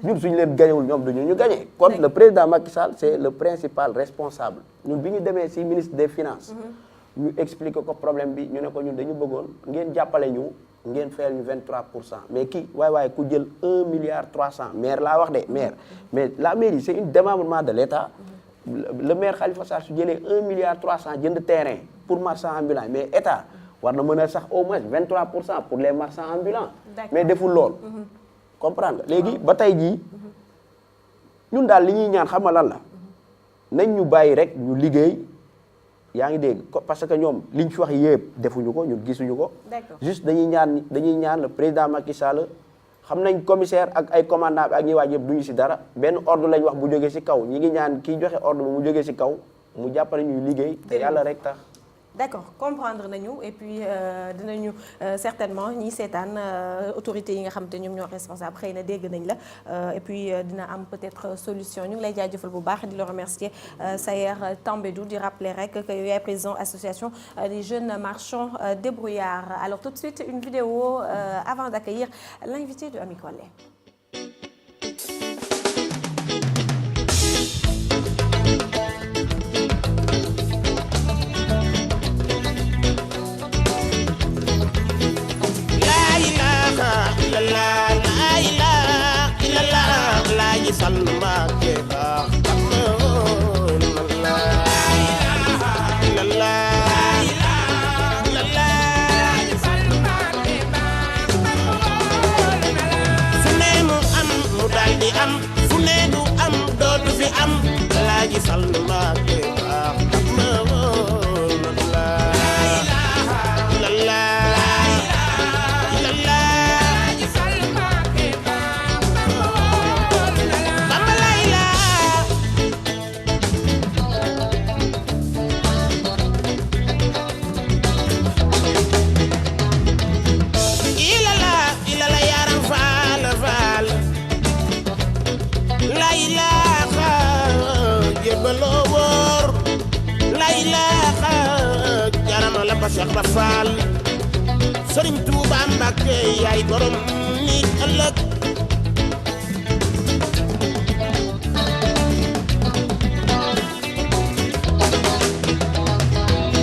ñun suñu leen gañewul ñoom duñu ñu gañe kon le président Macky Sall c'est le principal responsable ñun bi ñu demee ci ministre des finances ñu expliquer ko problème bi ñu ne ko ñun dañu bëggoon ngeen jàppale ñu ngeen fayal ñu 23% mais kii waaye ku jël 1 milliard 300 maire laa wax de maire mais la mairie c'est un démembrement de l'État le maire Khalifa Sall su jëlee 1 milliard 300 jënd terrain pour marchand ambulant mais État war na mën a sax au moins 23% pour les marchands ambulants. mais deful lool. comprendre nga léegi ba tey jii ñun daal li ñuy ñaan xam nga lan la nañ ñu bàyyi rek ñu liggéey yaa ngi dégg parce que ñoom liñ fi wax yëpp defuñu ko ñun gisuñu ko. juste dañuy ñaan le président Macky Sall xam nañ commissaire ak ay commandant bi ak ñi waaj yëpp duñu ci dara benn ordre lañ wax bu jógee ci kaw ñi ngi ñaan kiy joxe ordre bi mu jógee ci kaw mu jàppale ñuy liggéey te yàlla rek tax. d'accord comprendre nañu et puis dinañu certainement ñi seetaan autorités yi nga xam te ñoom ñoo responsable xëy na dégg nañ la et puis dina am peut-être solution ñu ngi lay jaajëfal bu baax di la remercier Sayer Tambédou di rappeler rek que yow yaay président association des jeunes marchands débrouillards. Alors tout de suite une vidéo avant d'accueillir l'invité de Ami Collé. Cheikh Rafal Serigne Touba Mbacké yaay borom ni ëllëg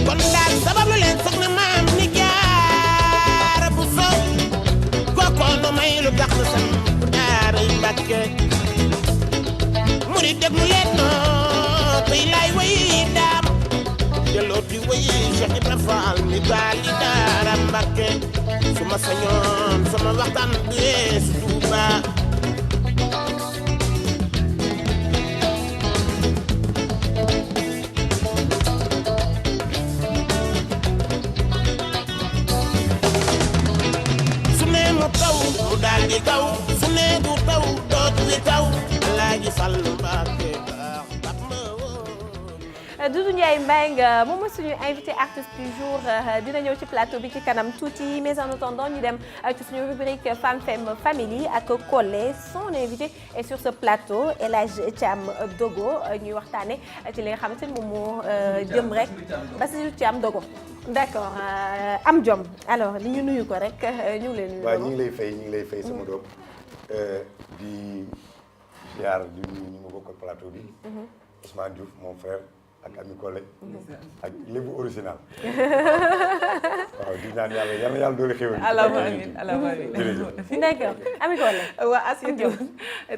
kon daal sababu leen soxna maam ni Jaara bu sow koko no may lu tax na sam daara Mbacké murid déglu leen noo tey lay way daam jëloo di way Cheikh Ibrahima Fall mi baali daara Mbacké su ma sañoon sama waxtaan bi su Touba su ne mu taw mu daal di taw su ne du taw dootu di taw Alaaji Fall Mbacké Doudou Ndiaye Mbengue moom mooy suñu invité artiste du jour dina ñëw ci plateau bi ci kanam tuuti mais en attendant ñu dem ci suñu rubrique Femme Femme Family ak Collé son invité est sur ce plateau El Hadj Thiam Dogo ñuy waxtaane ci li nga xamante ni moom moo jëm rek Basirou Thiam Dogo d'accord am jom alors li ñu nuyu ko rek ñu ngi lay nuyu. waaw ñu ngi lay fay sama doom di ziar di nuyu ñu ma bokkal plateau bi Ousmane Diouf mon frère ak Ami Collé ak lébu original waaw di ñaan yàlla doole xéwal. allahumma amiin allahumma amiin. d'accord Ami Collé. waa Astou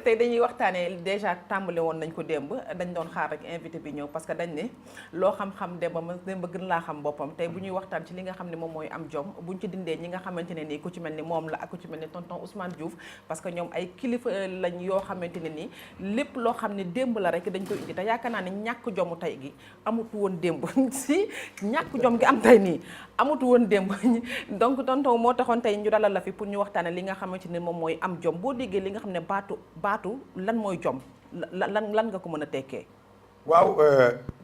tey dañuy waxtaanee déjà tàmbali woon nañ ko démb dañ doon xaar rek invité bi ñëw parce que dañ ne loo xam-xam démb gën laa xam boppam tey bu ñuy waxtaan ci li nga xam ne moom mooy am jom buñ ci dindee ñi nga xamante ne nii ku ci mel ni moom la ak ku ci mel ni tonton Ousmane Diouf parce que ñoom ay kilifa lañ yoo xamante ne nii lépp loo xam ne démb la rek dañ koy indi te yaakaar naa ne ñàkk jomu tey gi amut woon démb si ñàkk jom gi am tey nii amut woon démb donc tonton moo taxoon tey ñu dalal la fi pour ñu waxtaane li nga xamante ne moom mooy am jom boo déggee li nga xam ne baatu lan mooy jom lan nga ko mën a tekkee. waaw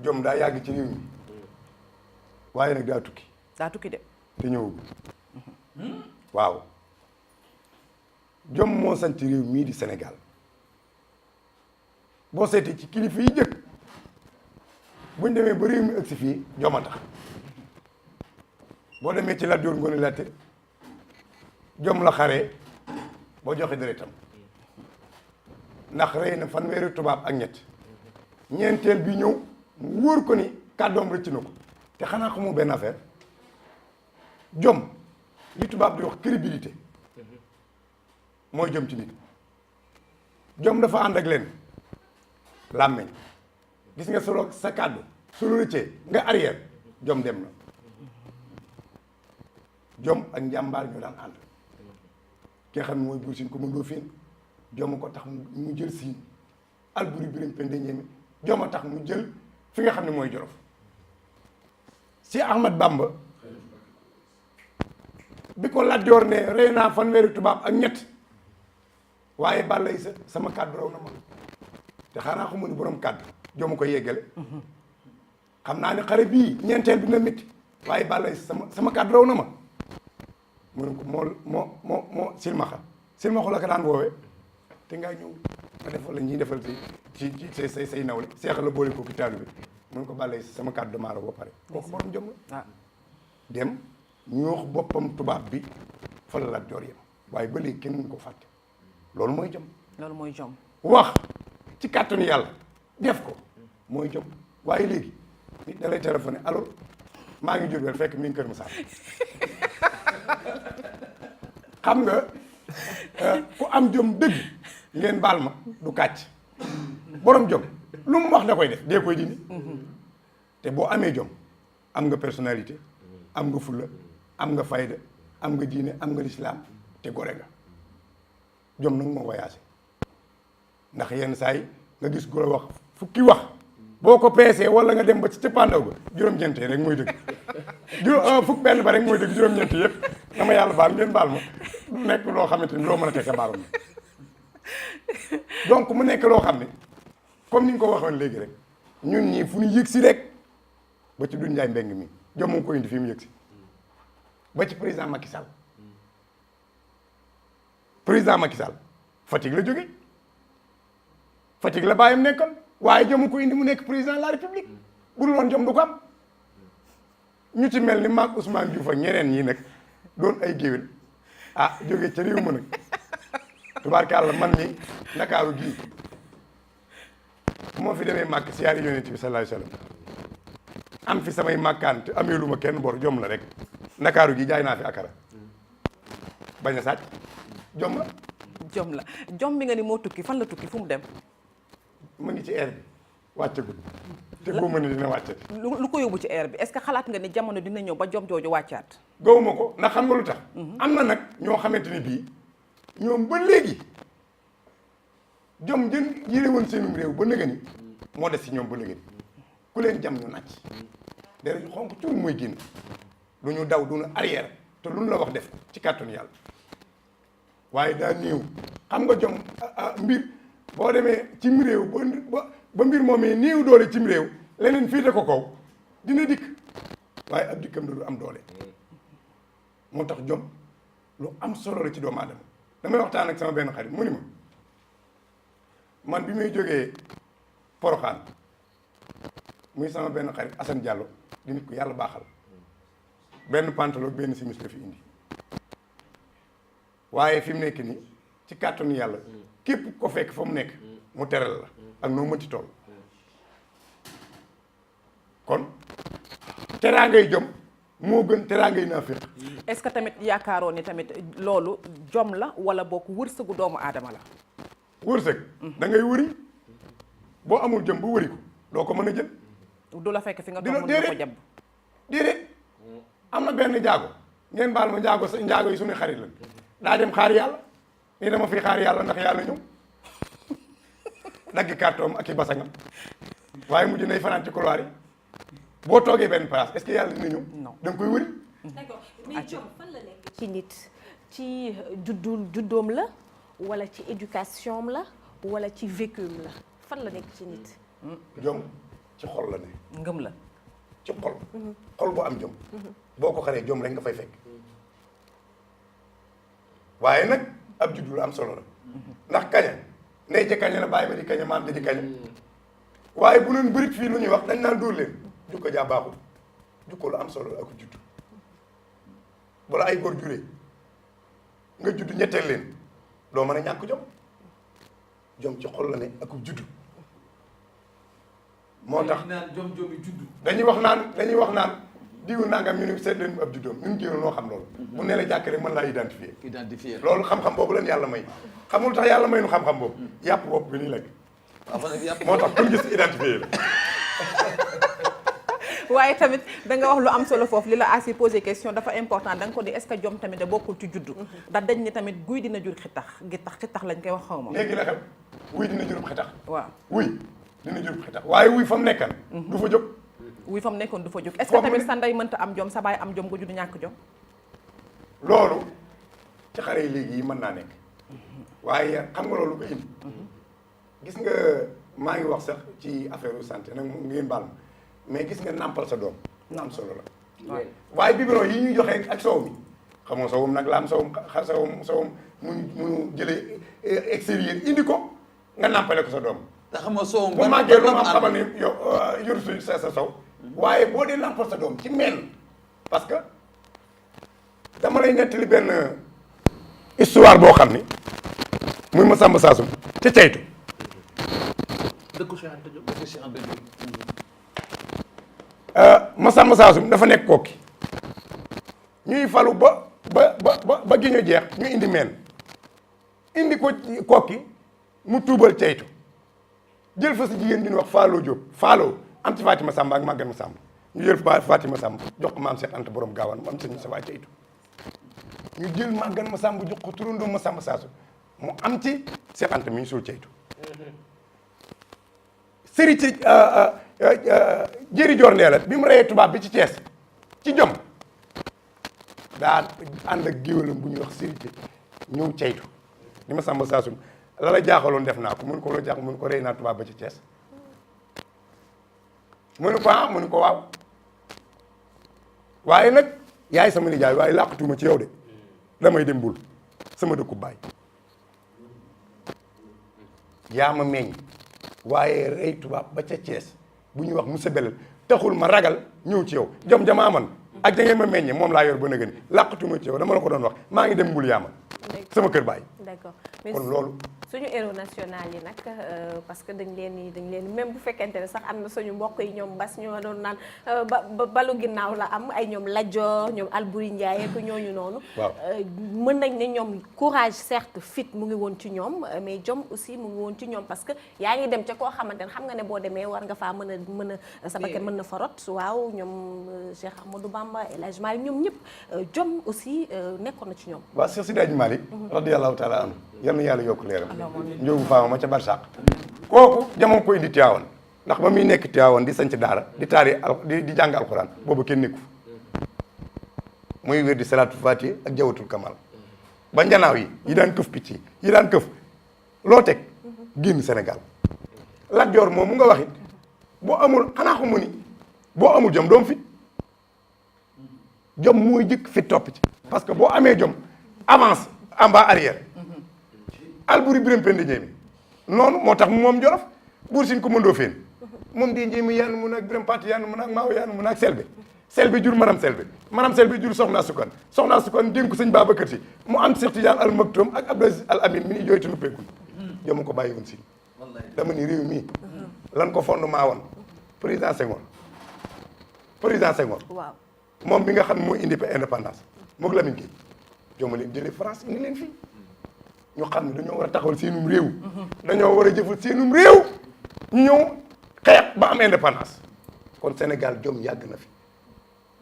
jom daa yàgg ci réew mi waaye nag daa tukki de te ñëwul waaw jom moo sant réew mii di Sénégal boo seetee ci kilifa yi jëkk buñ demee ba réew mi ëgsi fii jom a tax boo demee ci Lat Joor Ngoone Latyr jom la xaree boo joxe deretam ndax rey na fanweeri tubaab ak ñeenteel bi ñëw mu wóor ko ni kàddoom rëcc na ko te xanaa xamoo benn affaire jom li tubaab di wax crédibilité mooy jom ci nit jom dafa ànd ak leen làmmeñ gis nga solo sa kàddu su la rëccee nga arrière jom dem na jom ak njàmbaar ñoo daan ànd ki nga xam ne mooy Buur Siin Kumba Ndoofeen jom ko tax mu jël Siin Alburi Biram Penda Ñeme jom a tax mu jël fi nga xam ne mooy Jolof si Ahmad Bamba bi ko Lat Joor ne rey naa fanweeri tubaab ak ñett waaye bàllay sama kàddu raw na ma te xanaa xamu ni borom kàddu jom ko yeggale xam naa ne xare bii ñeenteel bi na métti waaye bàllay sama kàddu raw na ma mu ne ko moo silmaxa la ko daan woowee te ngaa ñëw nga defal la ñuy defal ci say nawle seexal la boole ko ki taalu bi mu ne ko bàllay sama kàddu damaa raw ba pare kooku borom jom la dem ñoox boppam tubaab bi fa la Lat Joor yam waaye ba léegi kenn mënu ko fàtte loolu mooy jom wax ci kàttanu yàlla def ko mooy jom waaye léegi nit da lay téléphoné alors maa ngi Jurbel fekk mi ngi Kër Massar xam nga ku am jom dëgg ngeen baal ma du kàcc borom jom lu mu wax da koy def dee koy dindi te boo amee jom am nga personnalité am nga fulla am nga fayda am nga diine am nga lislaam te gore nga jom nag moo voyagé ndax yenn saa yi nga gis ku la wax fukki wax boo ko peesee wala nga dem ba ci cëppaandaw ga juróom-ñeent rek mooy dëgg fukk benn ba rek mooy dëgg juróom-ñeent yëpp dama yàlla baal ngeen baal ma du nekk loo xamante ni loo mën a teg sa baaram donc mu nekk loo xam ne comme ni nga ko waxoon léegi rek ñun ñii fu ñu yëg si rek ba ci Doudou Ndiaye Mbengue mi jom moo ko indi fi mu yëg si ba ci président Macky Sall Fatick la jóge Fatick la bàyyam nekkoon waaye jom ko indi mu nekk président de la république bu dul woon jom du ko am ñu ci mel ni maag Ousmane Diouf ak ñeneen ñi nag doon ay géwél jóge ca réew ma nag tubaarkàlla man ni Ndakaaru gii moo fi demee màkk siyaari yonent bi sallallahu alayhi wasallam am fi samay màkkaan te amee lu ma kenn bor jom la rek Ndakaaru gi jaay naa fi akara bañ a sàcc jom la jom bi nga ni moo tukki fan la tukki fu mu dem mu ngi ci air bi wàccagul te boo mën ne dina wàccati lu ko yóbbu ci air bi est-ce que xalaat nga ni jamono dina ñëw ba jom jooju wàccaat gawuma ko ndax xam nga lu tax am na nag ñoo xamante ni bii ñoom ba léegi jom jën yére woon seenum réew ba nëga ni moo des si ñoom ba nëga ni ku leen jam ñu nàcc dara ñu xonk cuur mooy génn du ñu daw du ñu arrière te lu ñu la wax def ci kàttanu yàlla waaye daa néew xam nga jom mbir boo demee cim réew ba mbir moomee néew doole cim réew leneen fii ko kaw dina dikk waaye ab dikkam du am doole moo tax jom lu am solo la ci doomu aadama damay waxtaan ak sama benn xarit mu ni ma man bi may jógee Porokhane muy sama benn xarit Assane Diallo di nit ku yàlla baaxal benn pantalon benn simis la fi indi waaye fi mu nekk nii ci kàttanu yàlla képp ko fekk fa mu nekk mu teral la ak noo mënti toll kon teraangay jom moo gën teraangay naafiq. est-ce que tamit yaakaaroon ni tamit loolu jom la wala bokk wërsëgu doomu aadama la. wërsëg da ngay wëri boo amul jom bu wëri ko doo ko mën a jël. du la fekk fi nga toog mën ko jàpp. déedéet am na benn njaago ngeen baal ma njaago sa njaago yi suñu xarit la daa dem xaar yàlla nii dama fi xaar yàlla ndax yàlla ñëw dagg kàrtoom ak i basangam waaye mujj nay fanaan ci couloir yi boo toogee benn place est-ce que yàlla dina ñëw. non da nga koy wëri. d'accord mais jom fan la nekk ci nit ci juddoom la wala ci éducation la wala ci vécuum la fan la nekk ci nit. jom ci xol la ne. ngëm la. ci xol. xol boo am jom. boo ko xaree jom rek nga fay fekk. waaye nag ab juddu lu am solo la. ndax kaña ndey ca kaña la bàyyi ma di kaña maam di kaña. waaye bu doon bërit fii lu ñuy wax dañ naan dóor leen jukko jaa baaxul jukko lu am solo la ak juddu. bala ay góor juree nga juddu ñetteel leen doo mën a ñàkk jom jom ci xol la ne ak juddu. moo tax dañuy wax naan diwu nangam ñu ne seet leen ab juddoom ñun jéem noo xam loolu. bu ne la jàkk rek mën laa identifier. loolu xam-xam boobu leen yàlla may. xamul tax yàlla may nu xam-xam boobu yàpp bopp bi ñuy lekk. moo tax pour gis identifier la. waaye tamit da nga wax lu am solo foofu li la asi posé question dafa important da nga ko di est-ce que jom tamit da bokkul ci juddu. ndax dañ ni tamit guy dina jur xitax lañ koy wax xaw ma. léegi la xew wuy dina jur xitax. waaw wuy dina jur xitax waaye wuy fa mu nekkan. du fa jóg. wuy fa mu nekkoon du fa jóg. est-ce que tamit sa ndey mënta am jom sa baay am jom nga judd ñàkk jom. loolu ci xale yi léegi yi mën naa nekk waaye xam nga loolu ko indi. gis nga maa ngi wax sax ci affaire santé nag ngeen baal ma mais gis nga nàmpal sa doom na am solo la. waaye biberon yi ñuy joxe ak soow mi xamoo soowum nag la am soowum mu jëlee extérieur indi ko nga nàmpale ko sa doom. te xam nga soowum bu màggee lu ma xamal ni yow yor sa sow. waaye boo dee nàmpal sa doom ci meen parce que dama lay nettali benn histoire boo xam ni muy ma sàmb saasum ca caytu. dëkku Cheikh Anta Diop. Masamba Saasum dafa nekk kokki ñuy falu ba gi ñu jeex ñu indi meen indi ko kokki mu tuubal ceytu jël fa si jigéen di ñu wax Fallou Diop Fallou am ci Fatima Samba ak Maguette Samba ñu jël Fatima Samba jox ko maam Cheikh Anta borom gaawaan mu am sëñ sa waa ceytu ñu jël Maguette Samba jox ko turandoo Masamba Saasum mu am ci Cheikh Anta mi ñu suul ceytu sëri ci jëri joor ndee la bi mu reyee tubaab bi ci Thiès ci jom daa ànd ak géwélam bu ñuy wax sëri ci ñëw ceytu ni ma Samba Saasum la la jaaxaloon def naa ko mun ko la jaax mun ko rey naa tubaab ba ci Thiès mu ne ko ah mu ne ko waaw waaye nag yaay sama nijaay waaye làqatuma ci yow de damay dem bul sama dëkku baay yaa ma meññ waaye rey tubaab ba ca Thiès bu ñuy wax Moussa Belel taxul ma ragal ñëw ci yow jom jama aman ak da ngeen ma meññe moom laa yor ba nëgën làqatuma ci yow dama la ko doon wax maa ngi dem mbul yaama sama kër baay. d'accord kon loolu. suñu héros national yi nag parce que dañ leen même bu fekkente ne sax am na suñu mbokk yi ñoom bas ñoo doon naan balu ginnaaw la am ay ñoom Ladjoor ñoom Alboury Ndiaye ak ñooñu noonu. waaw mën nañ ne ñoom courage certes fit mu ngi woon ci ñoom mais jom aussi mu ngi woon ci ñoom parce que yaa ngi dem ca koo xamante ne xam nga ne boo demee war nga faa mën a sa bakkan mën na fa rot waaw ñoom Cheikh Ahmadou Bamba El Hadj Malick ñoom ñëpp jom aussi nekkoon na ci ñoom. waaw Cheikh Sidi Hadji Malick radiyallahu taala anhu yal na yàlla yokk leeram njóobu faama ma ca barsàq kooku jamono ko indi Tiwaawan ndax ba muy nekk Tiwaawan di sanc daara di taari di jàng alxuraan boobu kenn nekku muy wér di salaatu fatiha ak jawatul kamal ba njanaaw yi daan këf picc yi daan këf loo teg génn Sénégal Lat Joor moom mu nga wax it boo amul xanaa xamu ni boo amul jom doom fit jom mooy jëkk fit topp ci parce que boo amee jom avance en bas arrière Alboury Birame Penda Ndiémé noonu moo tax moom Jolof Buur Sine ko mëndoo feen moom di Ndiémé yann mun ak Birame Pati yann mun ak Maawo yann mun ak Selbe jur Maram Selbe jur Soxna Sukan dénk ko sëñ Babacar Si mu am Cheikh Tidiane Al Maktoum ak Abdou Aziz Al Amin mi ni jooytu nu peggul jomu ko bàyyi woon si dama ni réew mii lan ko fondement woon président Senghor waaw moom mi nga xam moo indi indépendance moog Lamine Gueye jooma leen jëlee France indi leen fii ñu xam ne dañoo war a taxawal seenum réew dañoo war a jëfal seenum réew ñu ñëw xeex ba am indépendance kon Sénégal jom yàgg na fi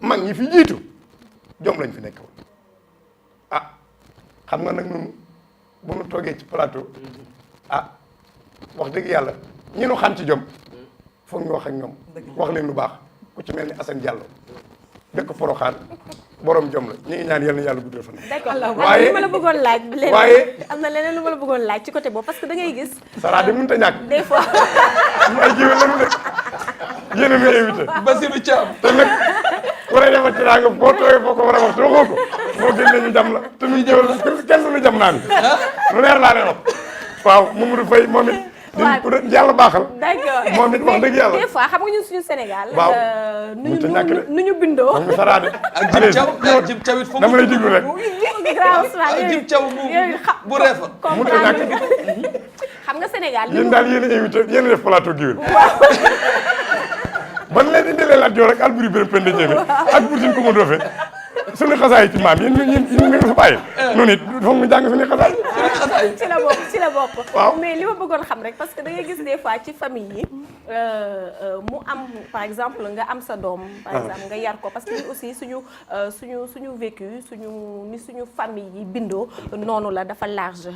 mag ñi fi jiitu jom lañ fi nekk woon ah xam nga nag ñun bu ñu toogee ci plateau ah wax dëgg yàlla ñi nu xam ci jom foog ñu wax ak ñoom wax leen lu baax ku ci mel ni Assane Diallo dëkk Porokhane borom jom la ñu ngi ñaan yal na yàlla guddal fan. d'accord waaye ma la bëggoon laaj. waaye am na leneen lu ma la bëggoon laaj ci côté boobu parce que da ngay gis. Sara di mënut a ñàkk. des fois. ñu ay jiwee lañu de yéen a ngi invité. Basirou Thiam. te nag war a defal teraanga boo tooyee foo ko war a wax te waxoo ko boo génnee ñu jam la te muy jëwal kenn du ñu jam naa ni lu leer laa lay wax waaw Mamadou Faye moom it. waaw yàlla baaxal. d'accord moom it wax dëgg yàlla. des fois xam nga ñun suñu Sénégal. waaw nu ñu bindoo. moom nga saraade. ak Jib Thiaw Jib Thiaw it foog dama lay diglu rek. Jib Thiaw bu reefal. mënut a ñàkk. xam nga Sénégal. yéen daal yéen a invité yéen a def plateau Gueweul. ban leen indilee Lat Joor ak Alboury Birame Penda Ndiémé ak Buur Sine Coumba Ndofféne suñu xasaay ci maam yéen ñu fa bàyyi. noonu it foog ñu jàng suñu xasaay. ci la bopp. waaw mais li ma bëggoon xam rek parce que da ngay gis des fois ci famille yi mu am par exemple nga am sa doom. par exemple nga yar ko parce que ñun aussi suñu vécu suñu famille yi bindoo noonu la dafa large.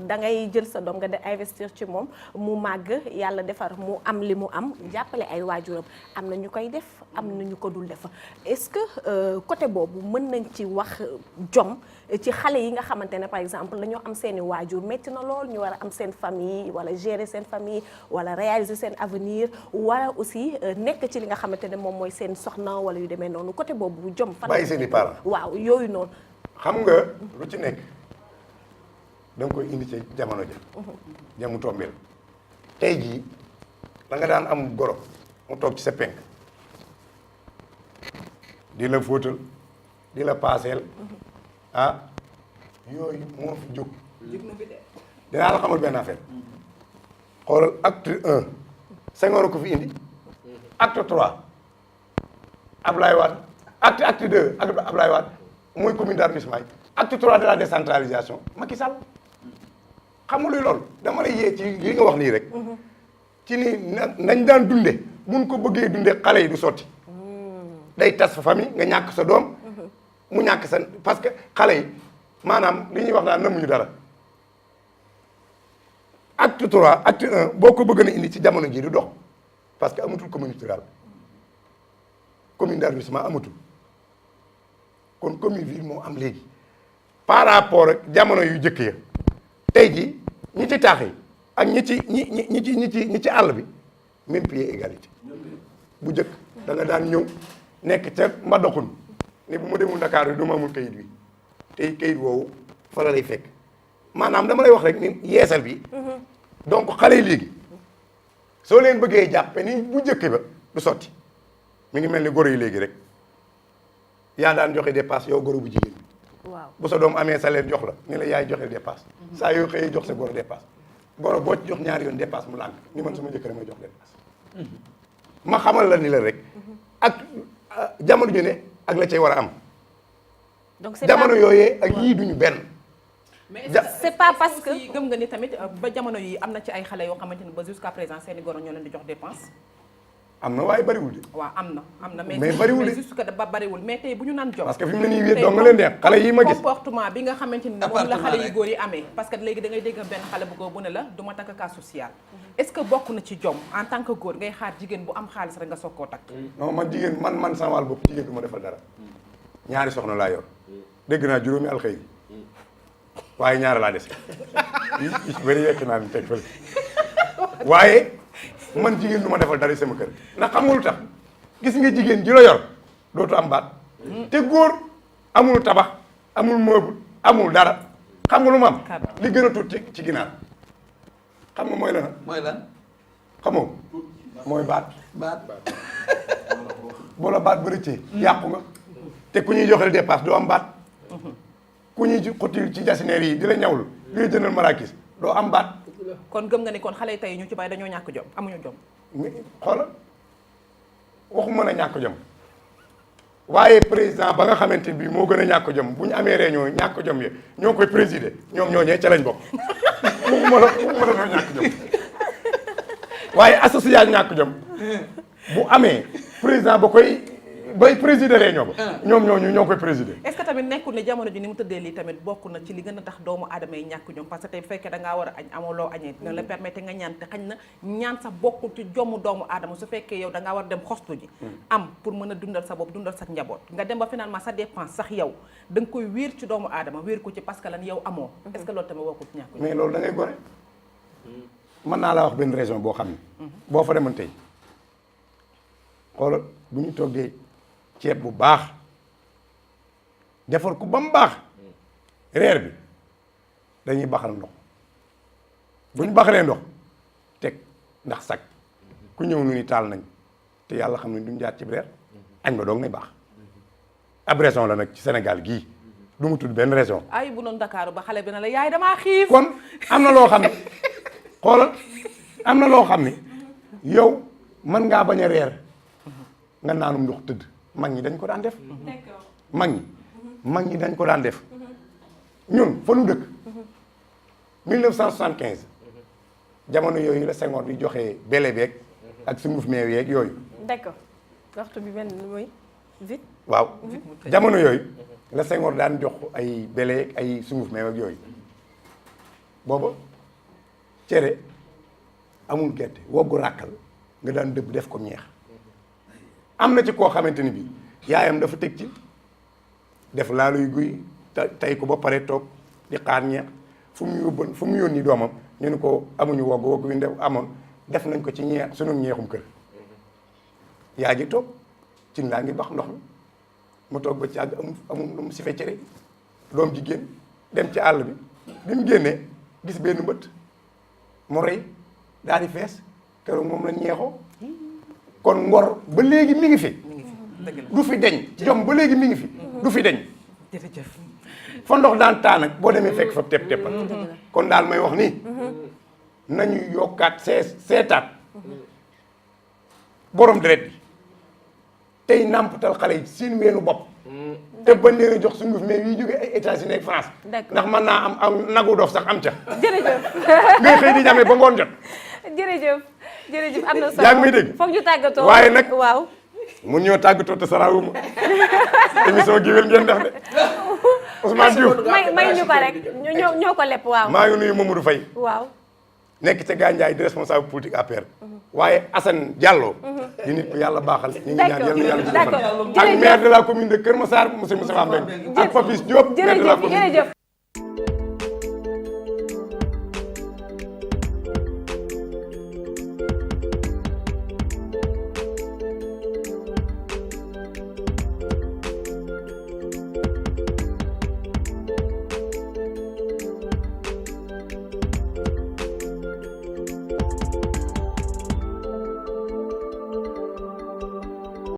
da ngay jël sa doom nga de investir ci moom mu màgg yàlla defar mu am li mu am jàppale ay waajuram am na ñu koy def am na ñu ko dul def est-ce que côté boobu mën nañ ci wax jom ci xale yi nga xamante ne par exemple dañoo am seeni waajur métti na lool ñu war a am seen famille wala gérer seen famille wala réaliser seen avenir wala aussi nekk ci li nga xamante ne moom mooy seen soxna wala yu demee noonu côté boobu jom. fan bàyyi seeni parents. waaw yooyu noonu. xam nga lu ci nekk da nga koy indi ci jamono ja. jamu tombeel tey jii da nga daan am goro mu toog ci sa penk di la fóotal di la paaseel ah yooyu moo fi jóg dinaa la xamal benn affaire xoolal acte 1 Senghor ko fi indi acte 3 Ablaye Wade acte 2 Ablaye Wade mooy commune d'arrondissement yi acte 3 de la décentralisation Macky Sall xam nga luy loolu dama lay yee ci li nga wax nii rek ci ni nañ daan dunde buñ ko bëggee dunde xale yi du sotti day tas fa famille nga ñàkk sa doom mu ñàkk sa parce que xale yi maanaam li ñuy wax naan namuñu dara acte 3 acte 1 boo ko bëgg na indi ci jamono jii du dox parce que amatul commune rurale commune d'arrondissement amatul kon commune ville moo am léegi par rapport ak jamono yu jëkk ya tey ji ñi ci taax yi ak ñi ci àll bi même pied égalité bu jëkk da nga daan ñëw nekk ca Mbadakhoune ni bu ma demul Dakar yi du ma amul kayit bi tey kayit woowu fa la lay fekk maanaam dama lay wax rek ni yeesal bi donc xale yi léegi soo leen bëggee jàppe ni bu njëkk ba du sotti mi ngi mel ni goro yi léegi rek yaa daan joxe dépasse yow goro bu jigéen bi waaw bu sa doom amee salaire jox la ni la yaay joxe dépasse saa yoo xëyee jox sa goro dépasse goro boo ci jox ñaari yoon dépasse mu lànk ni man sama jëkkër may jox dépasse ma xamal la ni la rek ak jamono ju ne ak la cay war a am donc c'est jamono yooyee ak yii duñu benn mais c'est pas parce que gëm nga ni tamit ba jamono yi am na ci ay xale yoo xamante ni ba jusqu'à présent seeni goro ñoo leen di jox dépense. am na waaye bariwul de. waaw am na mais bariwul de juste que ba bariwul mais tey bu ñu naan jom. parce que fi mu ne nii wéet doo nga leen neex xale yi ma gis comportement bi nga xamante ni moom la xale yu góor yi amee parce que léegi da ngay dégg benn xale bu góor bu ne la du ma takk cas social est-ce que bokk na ci jom en tant que góor ngay xaar jigéen bu am xaalis rek nga soog koo takk. non man jigéen man sama wàll bopp jigéen du ma defal dara ñaari soxna laa yor dégg naa juróomi alxëyri waaye ñaari laa dese yi bëri yekk naa ni teg fële waaye man jigéen du ma defal dara sama kër ndax xam nga lu tax gis nga jigéen ji la yor dootu am baat te góor amul tabax amul meuble amul dara xam nga lu ma am li gën a tuuti ci ginaar xam nga mooy lan mooy lan xamoo mooy baat baat boo la baat ba rëccee yàqu nga te ku ñuy joxel dépasse doo am baat ku ñuy xutil ci jasineer yi di la ñawlu di la jëndal marakis doo am baat kon gëm nga ni kon xale yi tey ñu ci bàyyi dañoo ñàkk jom amuñu jom. xoolal waxuma na ñàkk jom waaye président ba nga xamante bi moo gën a ñàkk jom bu ñu amee réunion ñàkk jom yi ñoo koy présider ñoom ñooñee ca lañ bokk waxuma la ñàkk jom waaye association ñàkk jom bu amee président bay présider réunion ba ñoom ñoo koy présider. est-ce que tamit nekkul ne jamono ji ni mu tëddee lii tamit bokk na ci li gën a tax doomu aadama yi ñàkk jom parce que tey bu fekkee da ngaa war a añ amoo loo añee dina la permettre nga ñaan te xañ na ñaan sax bokkul ci jomu doomu aadama su fekkee yow da ngaa war a dem xostu ji am pour mën a dundal sa bopp dundal sa njaboot nga dem ba finalement sa dépense sax yow da nga koy wéer ci doomu aadama wéer ko ci parce que lan yow amoo est-ce que loolu tamit bokkul ci ñàkk jom. mais loolu da ngay gore mën naa laa wax benn raison boo xam ne boo fa demoon tey xoolal bu ñu toggee ceeb bu baax defar ko ba mu baax reer bi dañuy baxal ndox bu ñu baxalee ndox teg ndax sag ku ñëw nu ni taal nañ te yàlla xam ne duñ jaar ci reer añ ba doog nay baax ab raison la nag ci Sénégal gii du mu tudd benn raison. ay bu noonu Dakar ba xale bi na la yaay damaa xiif. kon am na loo xam ne xoolal am na loo xam ne yow mën ngaa bañ a reer nga naanum ndox tëdd mag ñi dañ ko daan def mag ñi dañ ko daan def ñun fa nu dëkk 1975 jamono yooyu la Senghor di joxe bele beeg ak sunguf meew yeeg yooyu. d'accord waxtu bi benn mooy vite. waaw jamono yooyu la Senghor daan jox ay bele ak ay sunguf meew ak yooyu booba cere amul gerte woggu ràkkal nga daan dëbb def ko ñeex am na ci koo xamante ni bi yaayam dafa teg ci def laaluy guy tey ko ba pare toog di xaar ñeex fu mu yónni doomam ñu ne ko amuñu wogg wi ndew amoon def nañ ko ci ñeex sunu ñeexum kër yaa ji toog ci laa ngi bax ndox mi mu toog ba ci àgg amul lu mu si fe cere doom ji génn dem ci àll bi mu génnee gis benn mbët mu rey daal di fees keroog moom la ñeexoo kon ngor ba léegi mi ngi fi du fi deñ jom ba léegi mi ngi fi du fi deñ jërëjëf fa ndox daan taa nag boo demee fekk fa tepp teppal kon daal may wax nii nañu yokkaat seetaat borom deret bi tey nàmpatal xale yi seen weenu bopp te bañ leen a jox sunguf mais yi jóge ay États-Unis ak France ndax mën naa am nagu dof sax am ca jërëjëf ngay xëy di ñamee ba ngoon jot jërëjëf am na solo yaa ngi may dégg foog ñu tàggatoo waaye nag waaw mun ñoo tàggatoo te saraawuma émission géwél ngeen def de Ousmane Diouf may ñu ko rek ñoo ko lepp waaw maa ngi nuyu Mamadou Faye waaw nekk ca Gandiaye di responsable politique APR waaye Assane Diallo di nit ku yàlla baaxal ñu ngi ñaan yàlla d'accord ak maire de la commune de Kër Massar monsieur Moussa Mbengue ak Papis Diop maire de la commune